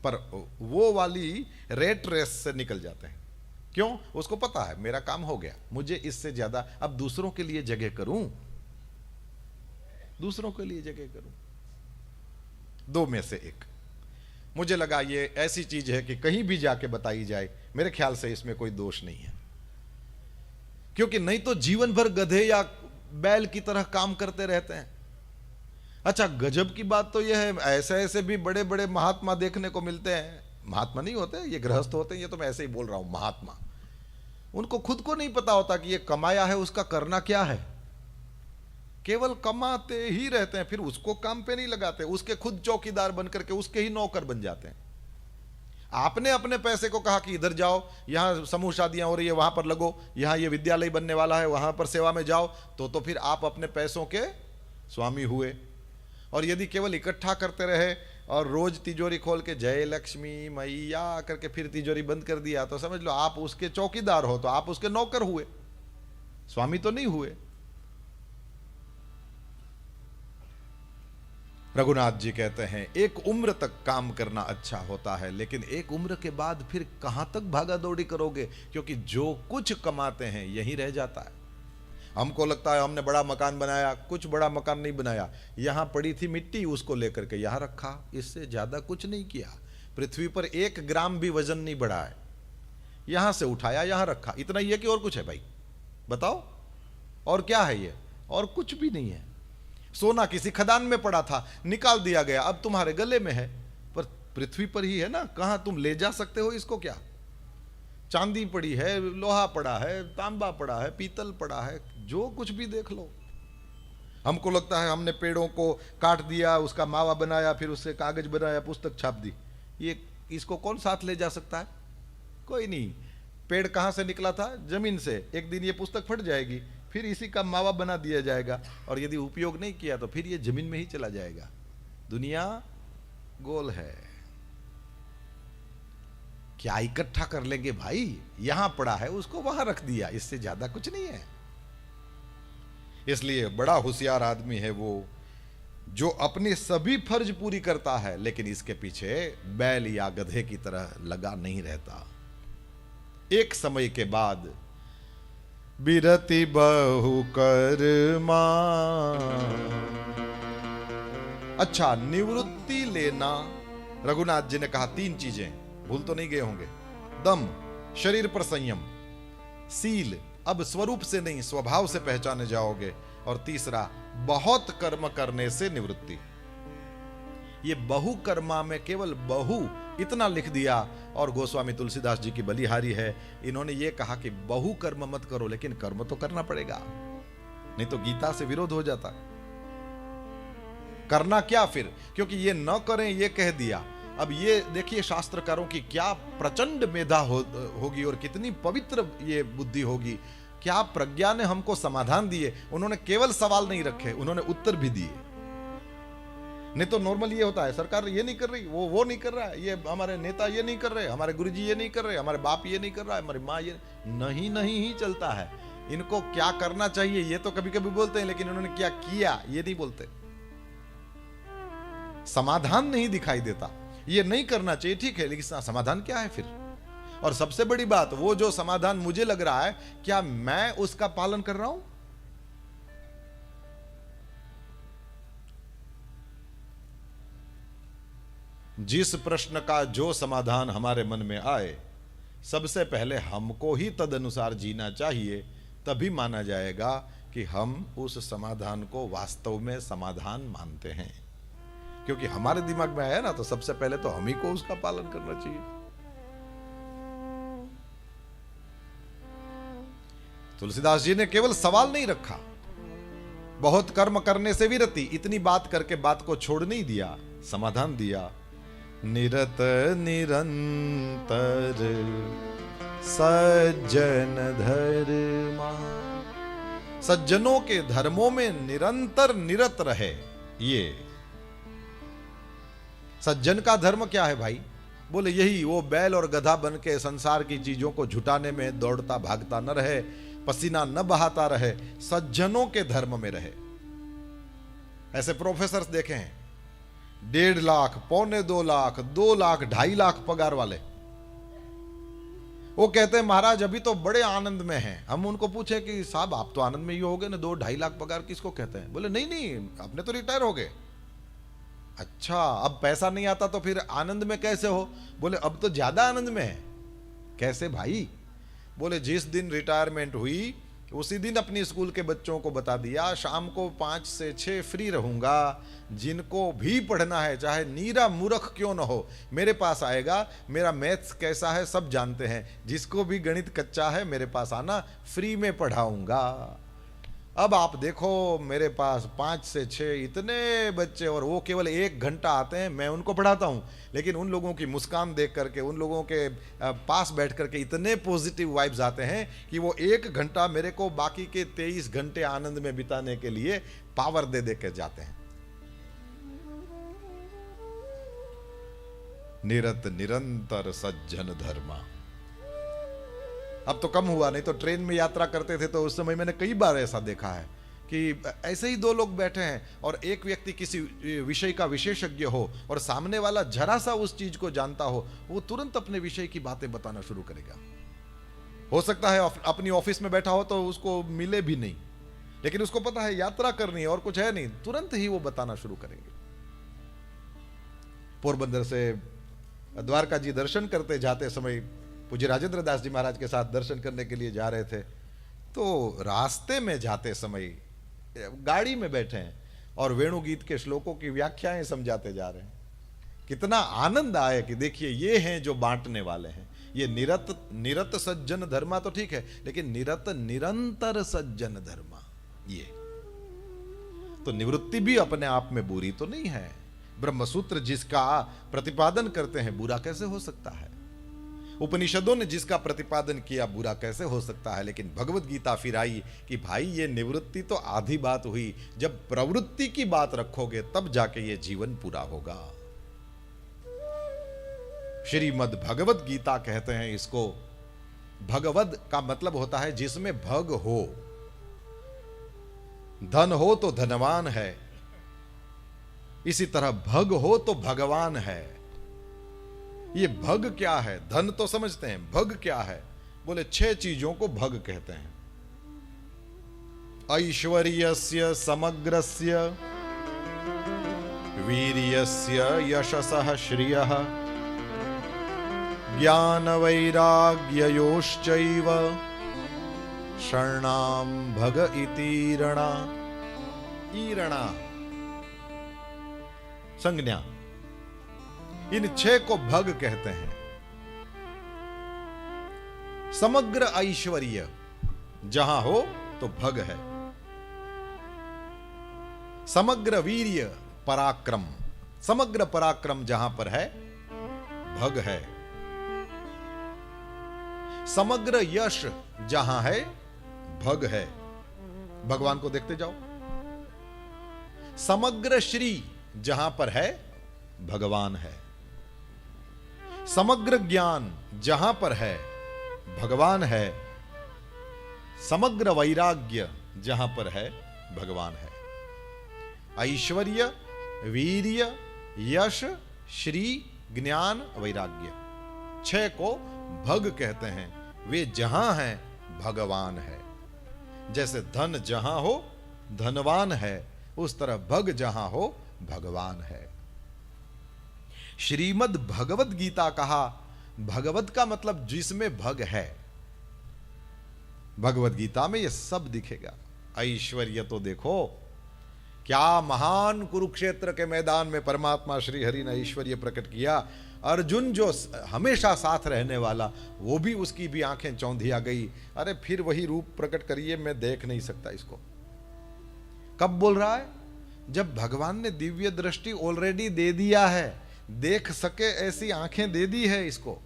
पर वो वाली रेट रेस से निकल जाते हैं। क्यों? उसको पता है मेरा काम हो गया, मुझे इससे ज्यादा अब दूसरों के लिए जगह करूं, दूसरों के लिए जगह करूं। 2 में से एक मुझे लगा ये ऐसी चीज है कि कहीं भी जाके बताई जाए, मेरे ख्याल से इसमें कोई दोष नहीं है। क्योंकि नहीं तो जीवन भर गधे या बैल की तरह काम करते रहते हैं। अच्छा, गजब की बात तो यह है, ऐसे ऐसे भी बड़े बड़े महात्मा देखने को मिलते हैं। महात्मा नहीं होते, ये गृहस्थ होते हैं, ये तो मैं ऐसे ही बोल रहा हूं, महात्मा। उनको खुद को नहीं पता होता कि ये कमाया है उसका करना क्या है, केवल कमाते ही रहते हैं, फिर उसको काम पे नहीं लगाते, उसके खुद चौकीदार बन करके उसके ही नौकर बन जाते हैं। आपने अपने पैसे को कहा कि इधर जाओ, यहां समूह शादियां हो रही है वहां पर लगो, यहां ये विद्यालय बनने वाला है वहां पर सेवा में जाओ, तो फिर आप अपने पैसों के स्वामी हुए। और यदि केवल इकट्ठा करते रहे और रोज तिजोरी खोल के जय लक्ष्मी मैया करके फिर तिजोरी बंद कर दिया, तो समझ लो आप उसके चौकीदार हो, तो आप उसके नौकर हुए, स्वामी तो नहीं हुए। रघुनाथ जी कहते हैं एक उम्र तक काम करना अच्छा होता है, लेकिन एक उम्र के बाद फिर कहां तक भागा दौड़ी करोगे, क्योंकि जो कुछ कमाते हैं यही रह जाता है। हमको लगता है हमने बड़ा मकान बनाया, कुछ बड़ा मकान नहीं बनाया, यहां पड़ी थी मिट्टी उसको लेकर के यहां रखा, इससे ज्यादा कुछ नहीं किया। पृथ्वी पर 1 ग्राम भी वजन नहीं बढ़ा है, यहां से उठाया यहां रखा, इतना ही है कि और कुछ है भाई बताओ, और क्या है ये, और कुछ भी नहीं है। सोना किसी खदान में पड़ा था, निकाल दिया गया, अब तुम्हारे गले में है, पर पृथ्वी पर ही है ना, कहां तुम ले जा सकते हो इसको? क्या चांदी पड़ी है, लोहा पड़ा है, तांबा पड़ा है, पीतल पड़ा है, जो कुछ भी देख लो। हमको लगता है हमने पेड़ों को काट दिया, उसका मावा बनाया, फिर उससे कागज बनाया, पुस्तक छाप दी, ये इसको कौन साथ ले जा सकता है? कोई नहीं। पेड़ कहां से निकला था? जमीन से। एक दिन ये पुस्तक फट जाएगी, फिर इसी का मावा बना दिया जाएगा, और यदि उपयोग नहीं किया तो फिर ये जमीन में ही चला जाएगा। दुनिया गोल है, क्या इकट्ठा कर लेंगे भाई? यहां पड़ा है उसको वहां रख दिया, इससे ज्यादा कुछ नहीं है। इसलिए बड़ा होशियार आदमी है वो जो अपनी सभी फर्ज पूरी करता है, लेकिन इसके पीछे बैल या गधे की तरह लगा नहीं रहता। एक समय के बाद बिरति बहु कर्मा, अच्छा निवृत्ति लेना। रघुनाथ जी ने कहा 3 चीजें, भूल तो नहीं गए होंगे। दम, शरीर पर संयम, सील, अब स्वरूप से नहीं स्वभाव से पहचाने जाओगे, और तीसरा बहुत कर्म करने से निवृत्ति। ये बहु कर्मा में केवल बहु इतना लिख दिया, और गोस्वामी तुलसीदास जी की बलिहारी है, इन्होंने ये कहा कि बहु कर्म मत करो, लेकिन कर्म तो करना पड़ेगा, नहीं तो गीता से विरोध हो जाता। करना क्या फिर, क्योंकि ये न करें ये कह दिया। अब ये देखिए शास्त्रकारों की क्या प्रचंड मेधा होगी और कितनी पवित्र ये बुद्धि होगी, क्या प्रज्ञा ने हमको समाधान दिए। उन्होंने केवल सवाल नहीं रखे, उन्होंने उत्तर भी दिए। नहीं तो नॉर्मल ये होता है, सरकार ये नहीं कर रही, वो नहीं कर रहा है, ये हमारे नेता ये नहीं कर रहे, हमारे गुरुजी ये नहीं कर रहे, हमारे बाप ये नहीं कर रहा है, हमारी माँ ये नहीं ही चलता है। इनको क्या करना चाहिए ये तो कभी कभी बोलते हैं, लेकिन इन्होंने क्या किया ये नहीं बोलते। समाधान नहीं दिखाई देता। ये नहीं करना चाहिए ठीक है, लेकिन समाधान क्या है फिर? और सबसे बड़ी बात, वो जो समाधान मुझे लग रहा है, क्या मैं उसका पालन कर रहा हूं? जिस प्रश्न का जो समाधान हमारे मन में आए, सबसे पहले हमको ही तदनुसार जीना चाहिए, तभी माना जाएगा कि हम उस समाधान को वास्तव में समाधान मानते हैं। क्योंकि हमारे दिमाग में आया ना, तो सबसे पहले तो हम ही को उसका पालन करना चाहिए। तुलसीदास जी ने केवल सवाल नहीं रखा, बहुत कर्म करने से विरति, इतनी बात करके बात को छोड़ नहीं दिया, समाधान दिया। निरत निरंतर सज्जन धर्मा, सज्जनों के धर्मों में निरंतर निरत रहे। ये सज्जन का धर्म क्या है भाई? बोले यही, वो बैल और गधा बन के संसार की चीजों को झुटाने में दौड़ता भागता न रहे, पसीना न बहाता रहे, सज्जनों के धर्म में रहे। ऐसे प्रोफेसर्स देखे हैं 1.5 लाख, 1.25 लाख, 2 लाख, 2.5 लाख पगार वाले। वो कहते हैं महाराज अभी तो बड़े आनंद में हैं। हम उनको पूछे कि साहब आप तो आनंद में ही होगे ना, 2-2.5 लाख पगार किसको कहते हैं? बोले नहीं, अपने तो रिटायर हो गए। अच्छा, अब पैसा नहीं आता तो फिर आनंद में कैसे हो? बोले अब तो ज्यादा आनंद में है। कैसे भाई? बोले जिस दिन रिटायरमेंट हुई उसी दिन अपनी स्कूल के बच्चों को बता दिया, शाम को 5 से 6 फ्री रहूंगा, जिनको भी पढ़ना है चाहे नीरा मूर्ख क्यों न हो मेरे पास आएगा। मेरा मैथ्स कैसा है सब जानते हैं, जिसको भी गणित कच्चा है मेरे पास आना, फ्री में पढ़ाऊंगा। अब आप देखो मेरे पास 5 से 6 इतने बच्चे, और वो केवल 1 घंटा आते हैं, मैं उनको पढ़ाता हूँ, लेकिन उन लोगों की मुस्कान देख करके, उन लोगों के पास बैठ करके इतने पॉजिटिव वाइब्स आते हैं कि वो 1 घंटा मेरे को बाकी के 23 घंटे आनंद में बिताने के लिए पावर दे दे के जाते हैं। निरत निरंतर सज्जन धर्मा। अब तो कम हुआ, नहीं तो ट्रेन में यात्रा करते थे तो उस समय मैंने कई बार ऐसा देखा है कि ऐसे ही दो लोग बैठे हैं और एक व्यक्ति किसी विषय का विशेषज्ञ हो और सामने वाला जरा सा उस चीज को जानता हो, वो तुरंत अपने विषय की बातें बताना शुरू करेगा। हो सकता है अपनी ऑफिस में बैठा हो तो उसको मिले भी नहीं, लेकिन उसको पता है यात्रा करनी है और कुछ है नहीं, तुरंत ही वो बताना शुरू करेंगे। पोरबंदर से द्वारका जी दर्शन करते जाते समय पूज्य राजेंद्र दास जी महाराज के साथ दर्शन करने के लिए जा रहे थे, तो रास्ते में जाते समय गाड़ी में बैठे हैं और वेणु गीत के श्लोकों की व्याख्याएं समझाते जा रहे हैं। कितना आनंद आए कि देखिए ये हैं जो बांटने वाले हैं। ये निरत सज्जन धर्मा तो ठीक है, लेकिन निरत निरंतर सज्जन धर्मा, ये तो निवृत्ति भी अपने आप में बुरी तो नहीं है। ब्रह्मसूत्र जिसका प्रतिपादन करते हैं, बुरा कैसे हो सकता है? उपनिषदों ने जिसका प्रतिपादन किया, बुरा कैसे हो सकता है? लेकिन भगवत गीता फिर आई कि भाई ये निवृत्ति तो आधी बात हुई, जब प्रवृत्ति की बात रखोगे तब जाके ये जीवन पूरा होगा। श्रीमद् भगवत गीता कहते हैं इसको। भगवद का मतलब होता है जिसमें भग हो। धन हो तो धनवान है, इसी तरह भग हो तो भगवान है। ये भग क्या है? धन तो समझते हैं, भग क्या है? बोले 6 चीजों को भग कहते हैं। ऐश्वर्यस्य समग्रस्य, वीर्यस्य यशसः श्रियः, ज्ञान वैराग्ययोश्चैव, शरणां भग इति रणा। ईरणा संज्ञा, इन 6 को भग कहते हैं। समग्र ऐश्वर्य जहां हो तो भग है। समग्र वीर्य पराक्रम, समग्र पराक्रम जहां पर है भग है। समग्र यश जहां है भग है। भगवान को देखते जाओ। समग्र श्री जहां पर है भगवान है। समग्र ज्ञान जहां पर है भगवान है। समग्र वैराग्य जहां पर है भगवान है। ऐश्वर्य, वीर्य, यश, श्री, ज्ञान, वैराग्य, 6 को भग कहते हैं। वे जहां हैं भगवान है। जैसे धन जहां हो धनवान है, उस तरह भग जहां हो भगवान है। श्रीमद् भगवत गीता कहा। भगवत का मतलब जिसमें भग है। भगवत गीता में यह सब दिखेगा। ऐश्वर्य तो देखो, क्या महान कुरुक्षेत्र के मैदान में परमात्मा श्री हरि ने ऐश्वर्य प्रकट किया। अर्जुन जो हमेशा साथ रहने वाला, वो भी, उसकी भी आंखें चौंधिया गई। अरे फिर वही रूप प्रकट करिए, मैं देख नहीं सकता इसको। कब बोल रहा है? जब भगवान ने दिव्य दृष्टि ऑलरेडी दे दिया है, देख सके ऐसी आंखें दे दी है इसको,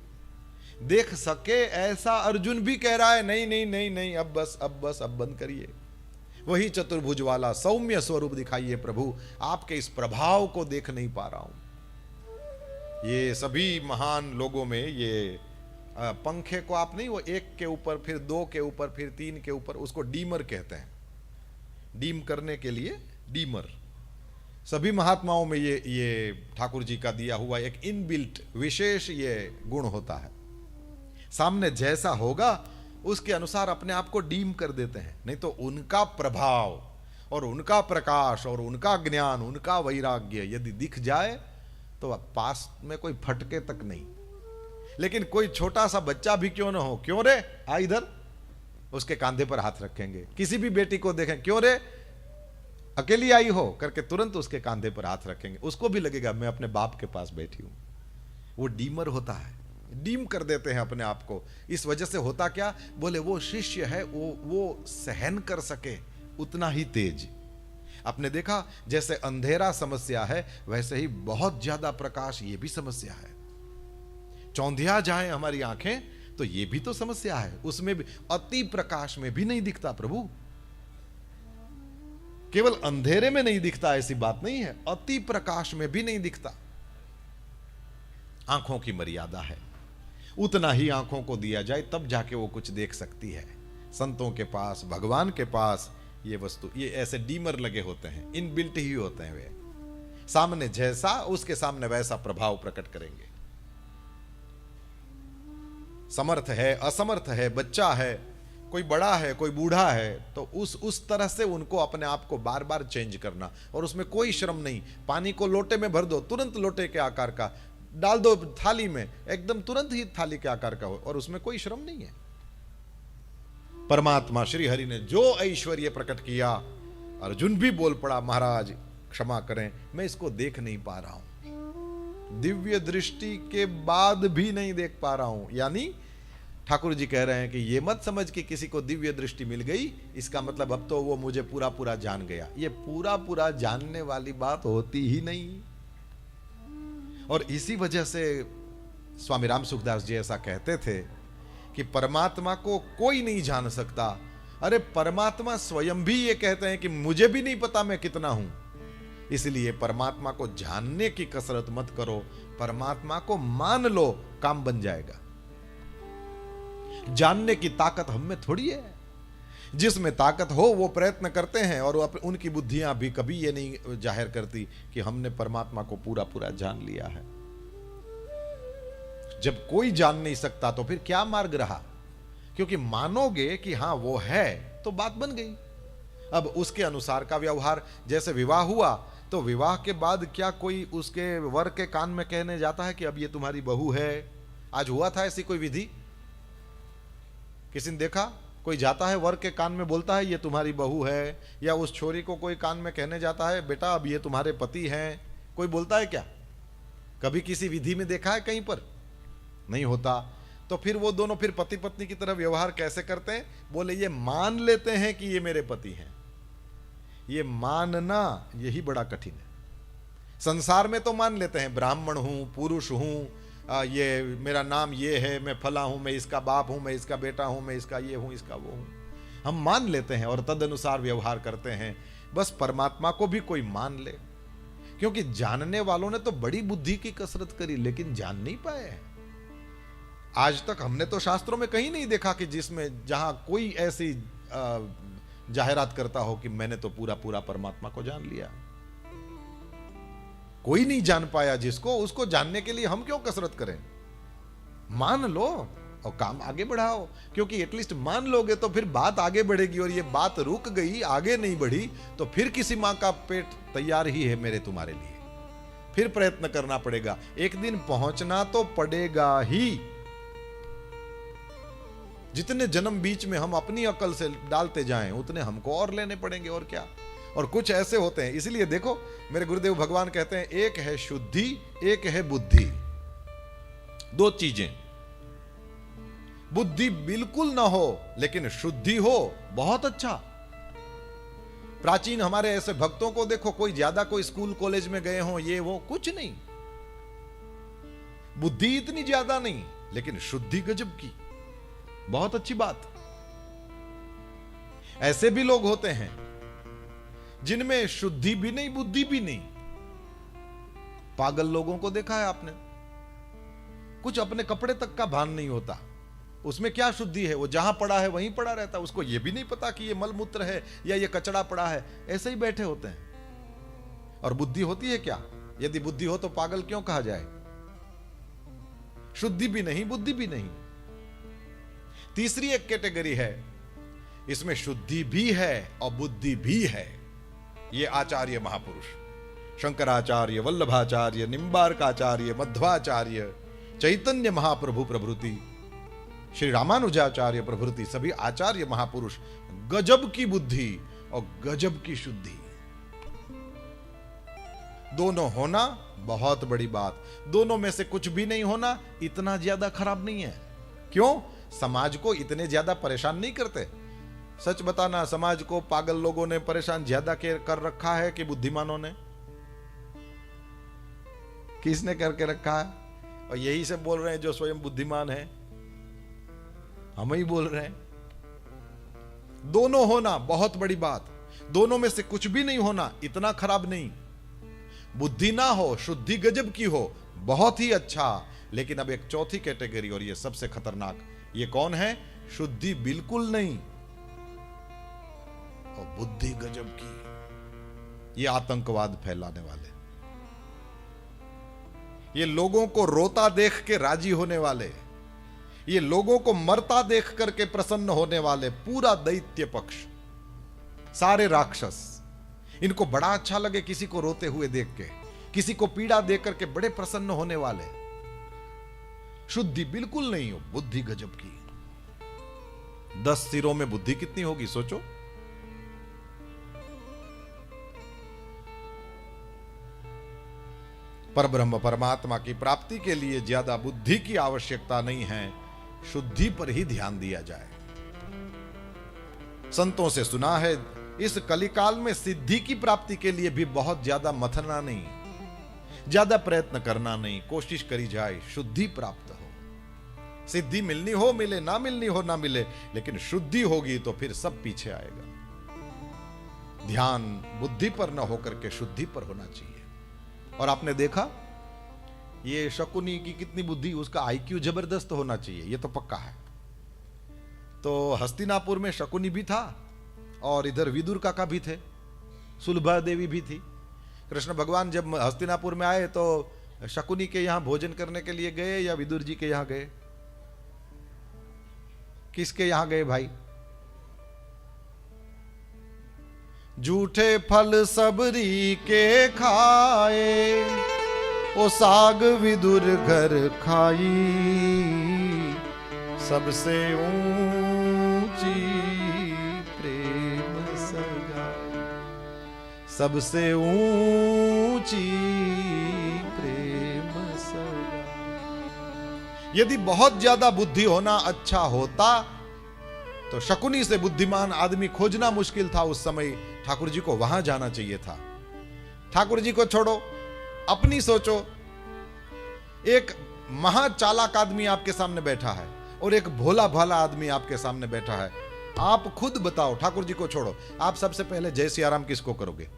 देख सके ऐसा अर्जुन भी कह रहा है नहीं नहीं नहीं नहीं, अब बस अब बस, अब बंद करिए। वही चतुर्भुज वाला सौम्य स्वरूप दिखाइए प्रभु, आपके इस प्रभाव को देख नहीं पा रहा हूं। ये सभी महान लोगों में ये पंखे को आप नहीं, वो 1 के ऊपर, फिर 2 के ऊपर, फिर 3 के ऊपर, उसको डीमर कहते हैं। डीम करने के लिए डीमर। सभी महात्माओं में ये ठाकुर जी का दिया हुआ एक इनबिल्ट विशेष ये गुण होता है। सामने जैसा होगा उसके अनुसार अपने आप को डीम कर देते हैं। नहीं तो उनका प्रभाव और उनका प्रकाश और उनका ज्ञान, उनका वैराग्य यदि दिख जाए तो पास में कोई फटके तक नहीं। लेकिन कोई छोटा सा बच्चा भी क्यों ना हो, क्यों रे आ इधर, उसके कांधे पर हाथ रखेंगे। किसी भी बेटी को देखें, क्यों रे अकेली आई हो करके तुरंत उसके कांधे पर हाथ रखेंगे। उसको भी लगेगा मैं अपने बाप के पास बैठी हूं। वो डीमर होता है, डीम कर देते हैं अपने आप को। इस वजह से होता क्या, बोले वो शिष्य है, वो सहन कर सके उतना ही तेज। आपने देखा जैसे अंधेरा समस्या है, वैसे ही बहुत ज्यादा प्रकाश ये भी समस्या है। चौंधिया जाए हमारी आंखें तो ये भी तो समस्या है। उसमें भी अति प्रकाश में भी नहीं दिखता प्रभु। केवल अंधेरे में नहीं दिखता ऐसी बात नहीं है, अति प्रकाश में भी नहीं दिखता। आंखों की मर्यादा है, उतना ही आंखों को दिया जाए तब जाके वो कुछ देख सकती है। संतों के पास, भगवान के पास ये वस्तु, ये ऐसे डीमर लगे होते हैं, इनबिल्ट ही होते हैं। वे सामने जैसा, उसके सामने वैसा प्रभाव प्रकट करेंगे। समर्थ है, असमर्थ है, बच्चा है, कोई बड़ा है, कोई बूढ़ा है, तो उस तरह से उनको अपने आप को बार बार चेंज करना, और उसमें कोई श्रम नहीं। पानी को लोटे में भर दो, तुरंत लोटे के आकार का डाल दो थाली में, एकदम तुरंत ही थाली के आकार का हो, और उसमें कोई श्रम नहीं है। परमात्मा श्री हरि ने जो ऐश्वर्य प्रकट किया, अर्जुन भी बोल पड़ा, महाराज क्षमा करें, मैं इसको देख नहीं पा रहा हूं, दिव्य दृष्टि के बाद भी नहीं देख पा रहा हूं। यानी ठाकुर जी कह रहे हैं कि ये मत समझ कि किसी को दिव्य दृष्टि मिल गई, इसका मतलब अब तो वो मुझे पूरा पूरा जान गया। ये पूरा पूरा जानने वाली बात होती ही नहीं। और इसी वजह से स्वामी राम सुखदास जी ऐसा कहते थे कि परमात्मा को कोई नहीं जान सकता। अरे परमात्मा स्वयं भी ये कहते हैं कि मुझे भी नहीं पता मैं कितना हूं। इसलिए परमात्मा को जानने की कसरत मत करो, परमात्मा को मान लो, काम बन जाएगा। जानने की ताकत हम में थोड़ी है। जिसमें ताकत हो वो प्रयत्न करते हैं, और उनकी बुद्धियां भी कभी ये नहीं जाहिर करती कि हमने परमात्मा को पूरा पूरा जान लिया है। जब कोई जान नहीं सकता तो फिर क्या मार्ग रहा? क्योंकि मानोगे कि हां वो है तो बात बन गई। अब उसके अनुसार का व्यवहार, जैसे विवाह हुआ तो विवाह के बाद क्या कोई उसके वर के कान में कहने जाता है कि अब ये तुम्हारी बहू है? आज हुआ था ऐसी कोई विधि? किसी ने देखा? कोई जाता है वर के कान में बोलता है ये तुम्हारी बहू है, या उस छोरी को कोई कान में कहने जाता है बेटा अब ये तुम्हारे पति हैं? कोई बोलता है क्या? कभी किसी विधि में देखा है कहीं पर? नहीं होता। तो फिर वो दोनों फिर पति पत्नी की तरह व्यवहार कैसे करते हैं? बोले ये मान लेते हैं कि ये मेरे पति हैं। ये मानना यही बड़ा कठिन है। संसार में तो मान लेते हैं, ब्राह्मण हूं, पुरुष हूं, ये मेरा नाम ये है, मैं फला हूं, मैं इसका बाप हूं, मैं इसका बेटा हूं, मैं इसका ये हूं, इसका वो हूं। हम मान लेते हैं और तद अनुसार व्यवहार करते हैं। बस परमात्मा को भी कोई मान ले, क्योंकि जानने वालों ने तो बड़ी बुद्धि की कसरत करी लेकिन जान नहीं पाए। आज तक हमने तो शास्त्रों में कहीं नहीं देखा कि जिसमें जहां कोई ऐसी जाहिरात करता हो कि मैंने तो पूरा पूरा परमात्मा को जान लिया। कोई नहीं जान पाया जिसको, उसको जानने के लिए हम क्यों कसरत करें? मान लो और काम आगे बढ़ाओ, क्योंकि एटलीस्ट मान लोगे तो फिर बात आगे बढ़ेगी। और ये बात रुक गई, आगे नहीं बढ़ी, तो फिर किसी मां का पेट तैयार ही है मेरे तुम्हारे लिए। फिर प्रयत्न करना पड़ेगा, एक दिन पहुंचना तो पड़ेगा ही। जितने जन्म बीच में हम अपनी अकल से डालते जाएं उतने हमको और लेने पड़ेंगे, और क्या। और कुछ ऐसे होते हैं, इसलिए देखो मेरे गुरुदेव भगवान कहते हैं एक है शुद्धि, एक है बुद्धि। दो चीजें, बुद्धि बिल्कुल ना हो लेकिन शुद्धि हो, बहुत अच्छा। प्राचीन हमारे ऐसे भक्तों को देखो, कोई ज्यादा कोई स्कूल कॉलेज में गए हो, ये वो कुछ नहीं, बुद्धि इतनी ज्यादा नहीं लेकिन शुद्धि गजब की, बहुत अच्छी बात। ऐसे भी लोग होते हैं जिनमें शुद्धि भी नहीं बुद्धि भी नहीं। पागल लोगों को देखा है आपने, कुछ अपने कपड़े तक का भान नहीं होता, उसमें क्या शुद्धि है? वो जहां पड़ा है वहीं पड़ा रहता, उसको यह भी नहीं पता कि ये मलमूत्र है या ये कचड़ा पड़ा है, ऐसे ही बैठे होते हैं। और बुद्धि होती है क्या? यदि बुद्धि हो तो पागल क्यों कहा जाए? शुद्धि भी नहीं बुद्धि भी नहीं। तीसरी एक कैटेगरी है, इसमें शुद्धि भी है और बुद्धि भी है। ये आचार्य महापुरुष, शंकराचार्य, वल्लभाचार्य, निम्बार्काचार्य, मध्वाचार्य, चैतन्य महाप्रभु प्रभृति, श्री रामानुजाचार्य प्रभृति, सभी आचार्य महापुरुष, गजब की बुद्धि और गजब की शुद्धि। दोनों होना बहुत बड़ी बात। दोनों में से कुछ भी नहीं होना इतना ज्यादा खराब नहीं है। क्यों? समाज को इतने ज्यादा परेशान नहीं करते। सच बताना, समाज को पागल लोगों ने परेशान ज्यादा कर रखा है कि बुद्धिमानों ने? किसने करके रखा है? और यही से बोल रहे हैं जो स्वयं बुद्धिमान है, हम ही बोल रहे हैं। दोनों होना बहुत बड़ी बात, दोनों में से कुछ भी नहीं होना इतना खराब नहीं। बुद्धि ना हो, शुद्धि गजब की हो, बहुत ही अच्छा। लेकिन अब एक चौथी कैटेगरी, और ये सबसे खतरनाक, ये कौन है? शुद्धि बिल्कुल नहीं और बुद्धि गजब की। ये आतंकवाद फैलाने वाले, ये लोगों को रोता देख के राजी होने वाले, ये लोगों को मरता देख करके प्रसन्न होने वाले, पूरा दैत्य पक्ष, सारे राक्षस, इनको बड़ा अच्छा लगे किसी को रोते हुए देख के, किसी को पीड़ा देख करके बड़े प्रसन्न होने वाले। शुद्धि बिल्कुल नहीं हो, बुद्धि गजब की। 10 सिरों में बुद्धि कितनी होगी सोचो। परब्रह्म परमात्मा की प्राप्ति के लिए ज्यादा बुद्धि की आवश्यकता नहीं है, शुद्धि पर ही ध्यान दिया जाए। संतों से सुना है, इस कलिकाल में सिद्धि की प्राप्ति के लिए भी बहुत ज्यादा मथना नहीं, ज्यादा प्रयत्न करना नहीं, कोशिश करी जाए शुद्धि प्राप्त हो। सिद्धि मिलनी हो मिले, ना मिलनी हो ना मिले, लेकिन शुद्धि होगी तो फिर सब पीछे आएगा। ध्यान बुद्धि पर न होकर के शुद्धि पर होना चाहिए। और आपने देखा ये शकुनी की कितनी बुद्धि, उसका आईक्यू जबरदस्त होना चाहिए, ये तो पक्का है। तो हस्तिनापुर में शकुनी भी था और इधर विदुर काका भी थे, सुलभा देवी भी थी। कृष्ण भगवान जब हस्तिनापुर में आए तो शकुनी के यहां भोजन करने के लिए गए या विदुर जी के यहां गए? किसके यहां गए भाई? झूठे फल सबरी के खाए, ओ साग विदुर घर खाई, सबसे ऊंची प्रेम सगा, सबसे ऊंची प्रेम सगा। यदि बहुत ज्यादा बुद्धि होना अच्छा होता तो शकुनी से बुद्धिमान आदमी खोजना मुश्किल था। उस समय ठाकुर जी को वहां जाना चाहिए था। ठाकुर जी को छोड़ो, अपनी सोचो, एक महाचालाक आदमी आपके सामने बैठा है और एक भोला भाला आदमी आपके सामने बैठा है। आप खुद बताओ, ठाकुर जी को छोड़ो, आप सबसे पहले जय सियाराम किसको करोगे?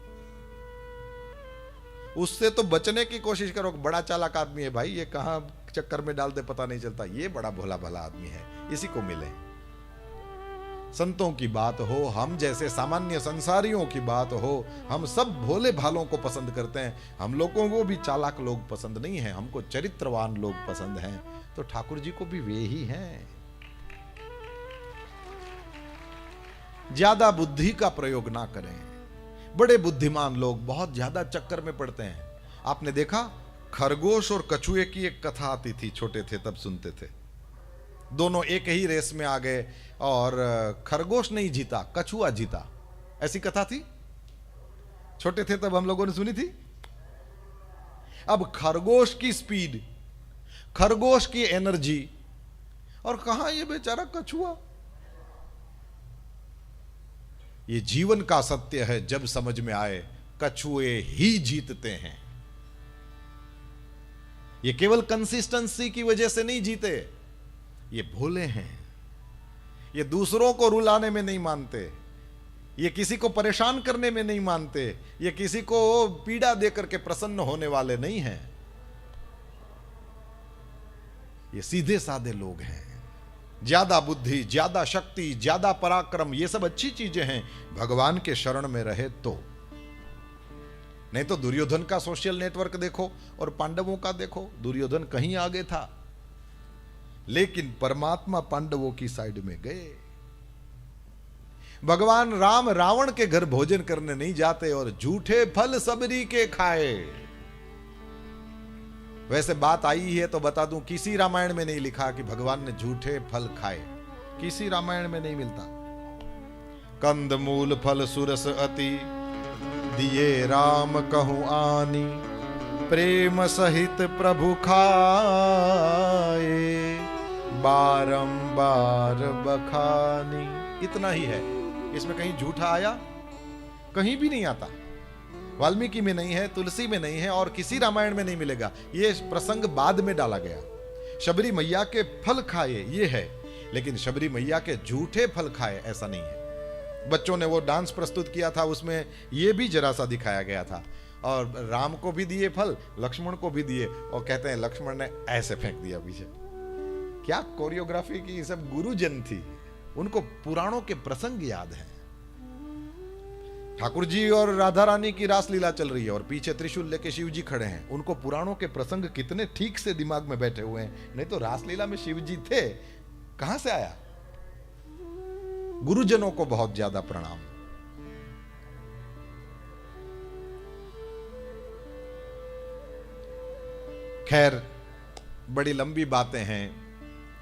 उससे तो बचने की कोशिश करो। बड़ा चालाक आदमी है भाई, ये कहां चक्कर में डाल दे पता नहीं चलता, ये बड़ा भोला भाला आदमी है, इसी को मिले। संतों की बात हो, हम जैसे सामान्य संसारियों की बात हो, हम सब भोले भालों को पसंद करते हैं। हम लोगों को भी चालाक लोग पसंद नहीं है, हमको चरित्रवान लोग पसंद हैं। तो ठाकुर जी को भी वे ही हैं। ज्यादा बुद्धि का प्रयोग ना करें। बड़े बुद्धिमान लोग बहुत ज्यादा चक्कर में पड़ते हैं। आपने देखा, खरगोश और कछुए की एक कथा आती थी, छोटे थे तब सुनते थे। दोनों एक ही रेस में आ गए और खरगोश नहीं जीता, कछुआ जीता। ऐसी कथा थी, छोटे थे तब हम लोगों ने सुनी थी। अब खरगोश की स्पीड, खरगोश की एनर्जी, और कहां ये बेचारा कछुआ। ये जीवन का सत्य है, जब समझ में आए कछुए ही जीतते हैं। ये केवल कंसिस्टेंसी की वजह से नहीं जीते, ये भोले हैं, ये दूसरों को रुलाने में नहीं मानते, ये किसी को परेशान करने में नहीं मानते, ये किसी को पीड़ा देकर के प्रसन्न होने वाले नहीं हैं। ये सीधे साधे लोग हैं। ज्यादा बुद्धि, ज्यादा शक्ति, ज्यादा पराक्रम, ये सब अच्छी चीजें हैं, भगवान के शरण में रहे तो। नहीं तो दुर्योधन का सोशल नेटवर्क देखो और पांडवों का देखो, दुर्योधन कहीं आगे था, लेकिन परमात्मा पांडवों की साइड में गए। भगवान राम रावण के घर भोजन करने नहीं जाते और झूठे फल सबरी के खाए। वैसे बात आई है तो बता दूं, किसी रामायण में नहीं लिखा कि भगवान ने झूठे फल खाए, किसी रामायण में नहीं मिलता। कंद मूल फल सुरस अति, दिए राम कहूं आनी, प्रेम सहित प्रभु खाए, बारंबार बखानी। इतना ही है, इसमें कहीं झूठा आया? कहीं भी नहीं आता। वाल्मीकि में नहीं है, तुलसी में नहीं है और किसी रामायण में नहीं मिलेगा। ये प्रसंग बाद में डाला गया। शबरी मैया के फल खाए ये है, लेकिन शबरी मैया के झूठे फल खाए ऐसा नहीं है। बच्चों ने वो डांस प्रस्तुत किया था, उसमें ये भी जरा सा दिखाया गया था। और राम को भी दिए फल, लक्ष्मण को भी दिए, और कहते हैं लक्ष्मण ने ऐसे फेंक दिया पीछे। क्या कोरियोग्राफी की, सब गुरुजन थी, उनको पुराणों के प्रसंग याद हैं। ठाकुर जी और राधा रानी की रासलीला चल रही है और पीछे त्रिशूल लेके शिव जी खड़े हैं, उनको पुराणों के प्रसंग कितने ठीक से दिमाग में बैठे हुए हैं। नहीं तो रासलीला में शिव जी थे, कहां से आया। गुरुजनों को बहुत ज्यादा प्रणाम। खैर, बड़ी लंबी बातें हैं,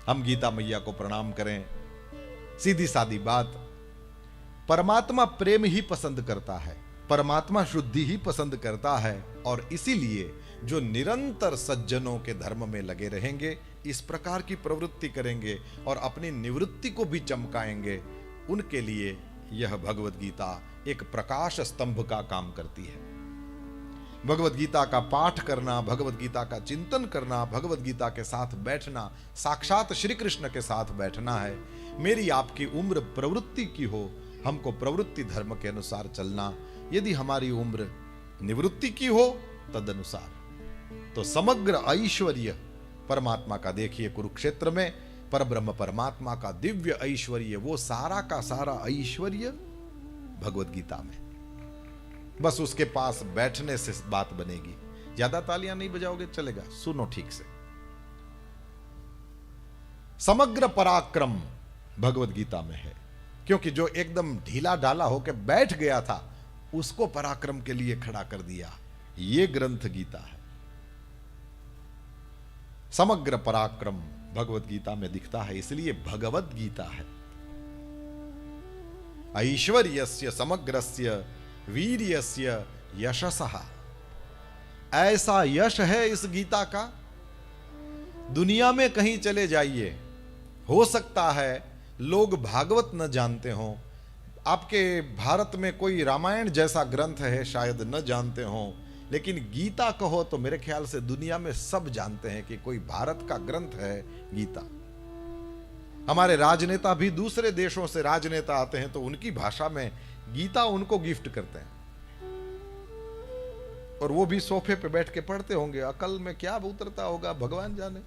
हम गीता मैया को प्रणाम करें। सीधी सादी बात, परमात्मा प्रेम ही पसंद करता है, परमात्मा शुद्धि ही पसंद करता है, और इसीलिए जो निरंतर सज्जनों के धर्म में लगे रहेंगे, इस प्रकार की प्रवृत्ति करेंगे और अपनी निवृत्ति को भी चमकाएंगे, उनके लिए यह भगवत गीता एक प्रकाश स्तंभ का काम करती है। भगवत गीता का पाठ करना, भगवत गीता का चिंतन करना, भगवत गीता के साथ बैठना, साक्षात श्री कृष्ण के साथ बैठना है। मेरी आपकी उम्र प्रवृत्ति की हो, हमको प्रवृत्ति धर्म के अनुसार चलना। यदि हमारी उम्र निवृत्ति की हो तदनुसार, तो समग्र ऐश्वर्य परमात्मा का देखिए, कुरुक्षेत्र में परब्रह्म परमात्मा का दिव्य ऐश्वर्य, वो सारा का सारा ऐश्वर्य भगवत गीता में। बस उसके पास बैठने से बात बनेगी। ज्यादा तालियां नहीं बजाओगे चलेगा, सुनो ठीक से। समग्र पराक्रम भगवत गीता में है, क्योंकि जो एकदम ढीला ढाला होकर बैठ गया था उसको पराक्रम के लिए खड़ा कर दिया, ये ग्रंथ गीता है। समग्र पराक्रम भगवत गीता में दिखता है, इसलिए भगवत गीता है। ऐश्वर्यस्य समग्रस्य वीर्यस्य यशसः, ऐसा यश है इस गीता का। दुनिया में कहीं चले जाइए, हो सकता है लोग भागवत न जानते हों, आपके भारत में कोई रामायण जैसा ग्रंथ है शायद न जानते हों, लेकिन गीता कहो तो मेरे ख्याल से दुनिया में सब जानते हैं कि कोई भारत का ग्रंथ है गीता। हमारे राजनेता भी दूसरे देशों से राजनेता आते हैं तो उनकी भाषा में गीता उनको गिफ्ट करते हैं, और वो भी सोफे पे बैठ के पढ़ते होंगे। अकल में क्या उतरता होगा भगवान जाने।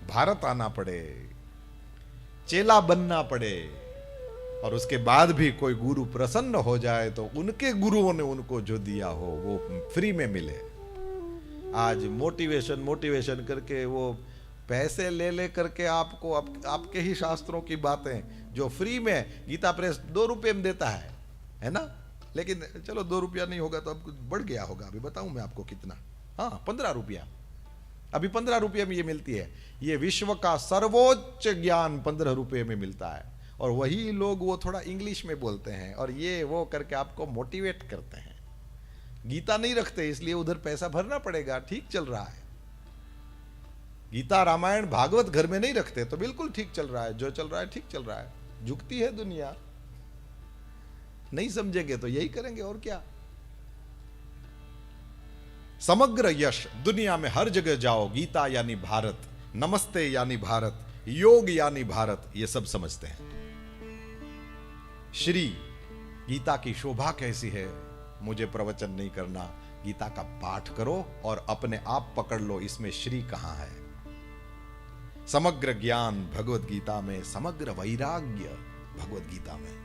भारत आना पड़े, चेला बनना पड़े, और उसके बाद भी कोई गुरु प्रसन्न हो जाए तो उनके गुरुओं ने उनको जो दिया हो वो फ्री में मिले। आज मोटिवेशन करके वो पैसे ले करके आपको आपके ही शास्त्रों की बातें जो फ्री में गीता प्रेस 2 रुपए में देता है ना। लेकिन चलो 2 रुपया नहीं होगा तो अब कुछ बढ़ गया होगा, अभी बताऊं मैं आपको कितना। हाँ, 15 रुपया, अभी 15 रुपये में ये मिलती है। ये विश्व का सर्वोच्च ज्ञान 15 रुपये में मिलता है, और वही लोग वो थोड़ा इंग्लिश में बोलते हैं और ये वो करके आपको मोटिवेट करते हैं। गीता नहीं रखते इसलिए उधर पैसा भरना पड़ेगा, ठीक चल रहा है। गीता रामायण भागवत घर में नहीं रखते तो बिल्कुल ठीक चल रहा है, जो चल रहा है ठीक चल रहा है। झुकती है दुनिया, नहीं समझेंगे तो यही करेंगे और क्या। समग्र यश, दुनिया में हर जगह जाओ गीता यानी भारत, नमस्ते यानी भारत, योग यानी भारत, ये सब समझते हैं। श्री गीता की शोभा कैसी है, मुझे प्रवचन नहीं करना, गीता का पाठ करो और अपने आप पकड़ लो इसमें श्री कहां है। समग्र ज्ञान भगवत गीता में, समग्र वैराग्य भगवत गीता में।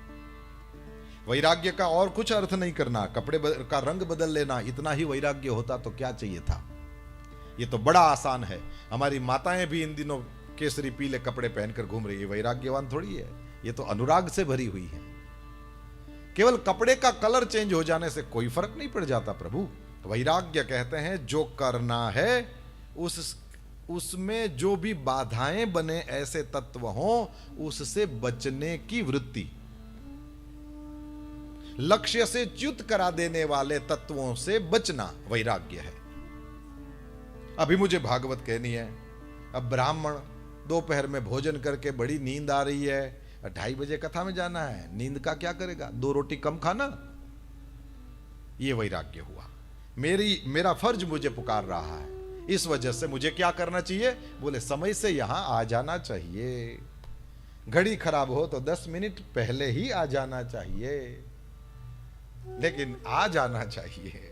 वैराग्य का और कुछ अर्थ नहीं करना, कपड़े का रंग बदल लेना, इतना ही वैराग्य होता तो क्या चाहिए था। ये तो बड़ा आसान है। हमारी माताएं भी इन दिनों केसरी पीले कपड़े पहनकर घूम रही है, वैराग्यवान थोड़ी है, ये तो अनुराग से भरी हुई है। केवल कपड़े का कलर चेंज हो जाने से कोई फर्क नहीं पड़ जाता प्रभु। वैराग्य कहते हैं जो करना है उसमें जो भी बाधाएं बने ऐसे तत्व हों, उससे बचने की वृत्ति। लक्ष्य से च्युत करा देने वाले तत्वों से बचना वैराग्य है। अभी मुझे भागवत कहनी है, अब ब्राह्मण दोपहर में भोजन करके बड़ी नींद आ रही है, 2:30 बजे कथा में जाना है, नींद का क्या करेगा, 2 रोटी कम खाना। ये वैराग्य हुआ। मेरा फर्ज मुझे पुकार रहा है, इस वजह से मुझे क्या करना चाहिए, बोले समय से यहां आ जाना चाहिए। घड़ी खराब हो तो 10 मिनट पहले ही आ जाना चाहिए। लेकिन आ जाना चाहिए।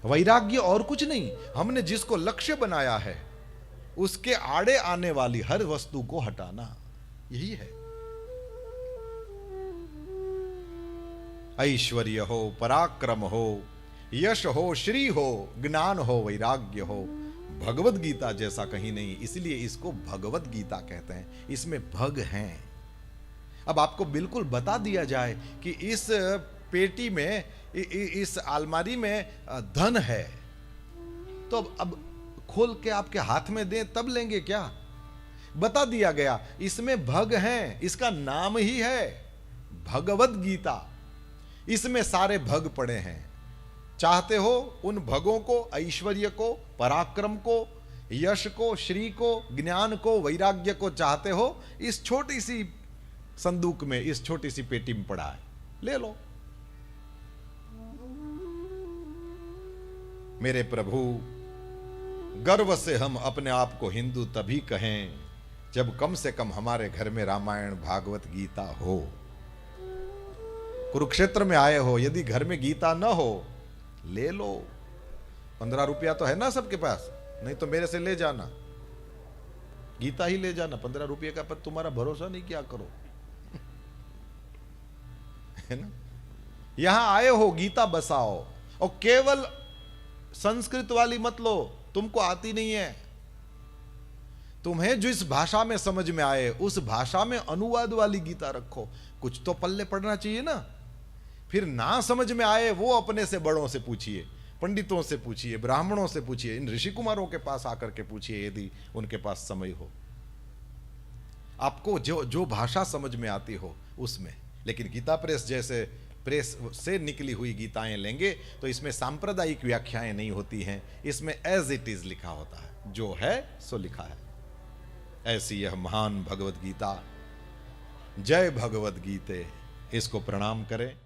वैराग्य और कुछ नहीं, हमने जिसको लक्ष्य बनाया है उसके आड़े आने वाली हर वस्तु को हटाना, यही है। ऐश्वर्य हो, पराक्रम हो, यश हो, श्री हो, ज्ञान हो, वैराग्य हो, भगवत गीता जैसा कहीं नहीं, इसलिए इसको भगवत गीता कहते हैं। इसमें भग हैं। अब आपको बिल्कुल बता दिया जाए कि इस पेटी में, इस अलमारी में धन है, तो अब खोल के आपके हाथ में दें तब लेंगे क्या? बता दिया गया इसमें भग हैं, इसका नाम ही है भगवत गीता। इसमें सारे भग पड़े हैं। चाहते हो उन भगों को, ऐश्वर्य को, पराक्रम को, यश को, श्री को, ज्ञान को, वैराग्य को चाहते हो, इस छोटी सी संदूक में, इस छोटी सी पेटी में पड़ा है, ले लो। मेरे प्रभु, गर्व से हम अपने आप को हिंदू तभी कहें जब कम से कम हमारे घर में रामायण, भागवत, गीता हो। कुरुक्षेत्र में आए हो, यदि घर में गीता न हो, ले लो। 15 रुपया तो है ना सबके पास, नहीं तो मेरे से ले जाना, गीता ही ले जाना। 15 रुपये का, पर तुम्हारा भरोसा नहीं, क्या करो, है ना। यहां आए हो, गीता बसाओ, और केवल संस्कृत वाली मत लो, तुमको आती नहीं है। तुम्हें जिस भाषा में समझ में आए उस भाषा में अनुवाद वाली गीता रखो। कुछ तो पल्ले पड़ना चाहिए ना। फिर ना समझ में आए वो अपने से बड़ों से पूछिए, पंडितों से पूछिए, ब्राह्मणों से पूछिए, इन ऋषि कुमारों के पास आकर के पूछिए, यदि उनके पास समय हो। आपको जो जो भाषा समझ में आती हो उसमें। लेकिन गीता प्रेस जैसे प्रेस से निकली हुई गीताएं लेंगे तो इसमें सांप्रदायिक व्याख्याएं नहीं होती हैं, इसमें एज इट इज लिखा होता है, जो है सो लिखा है। ऐसी यह महान भगवत गीता। जय भगवत गीते। इसको प्रणाम करें।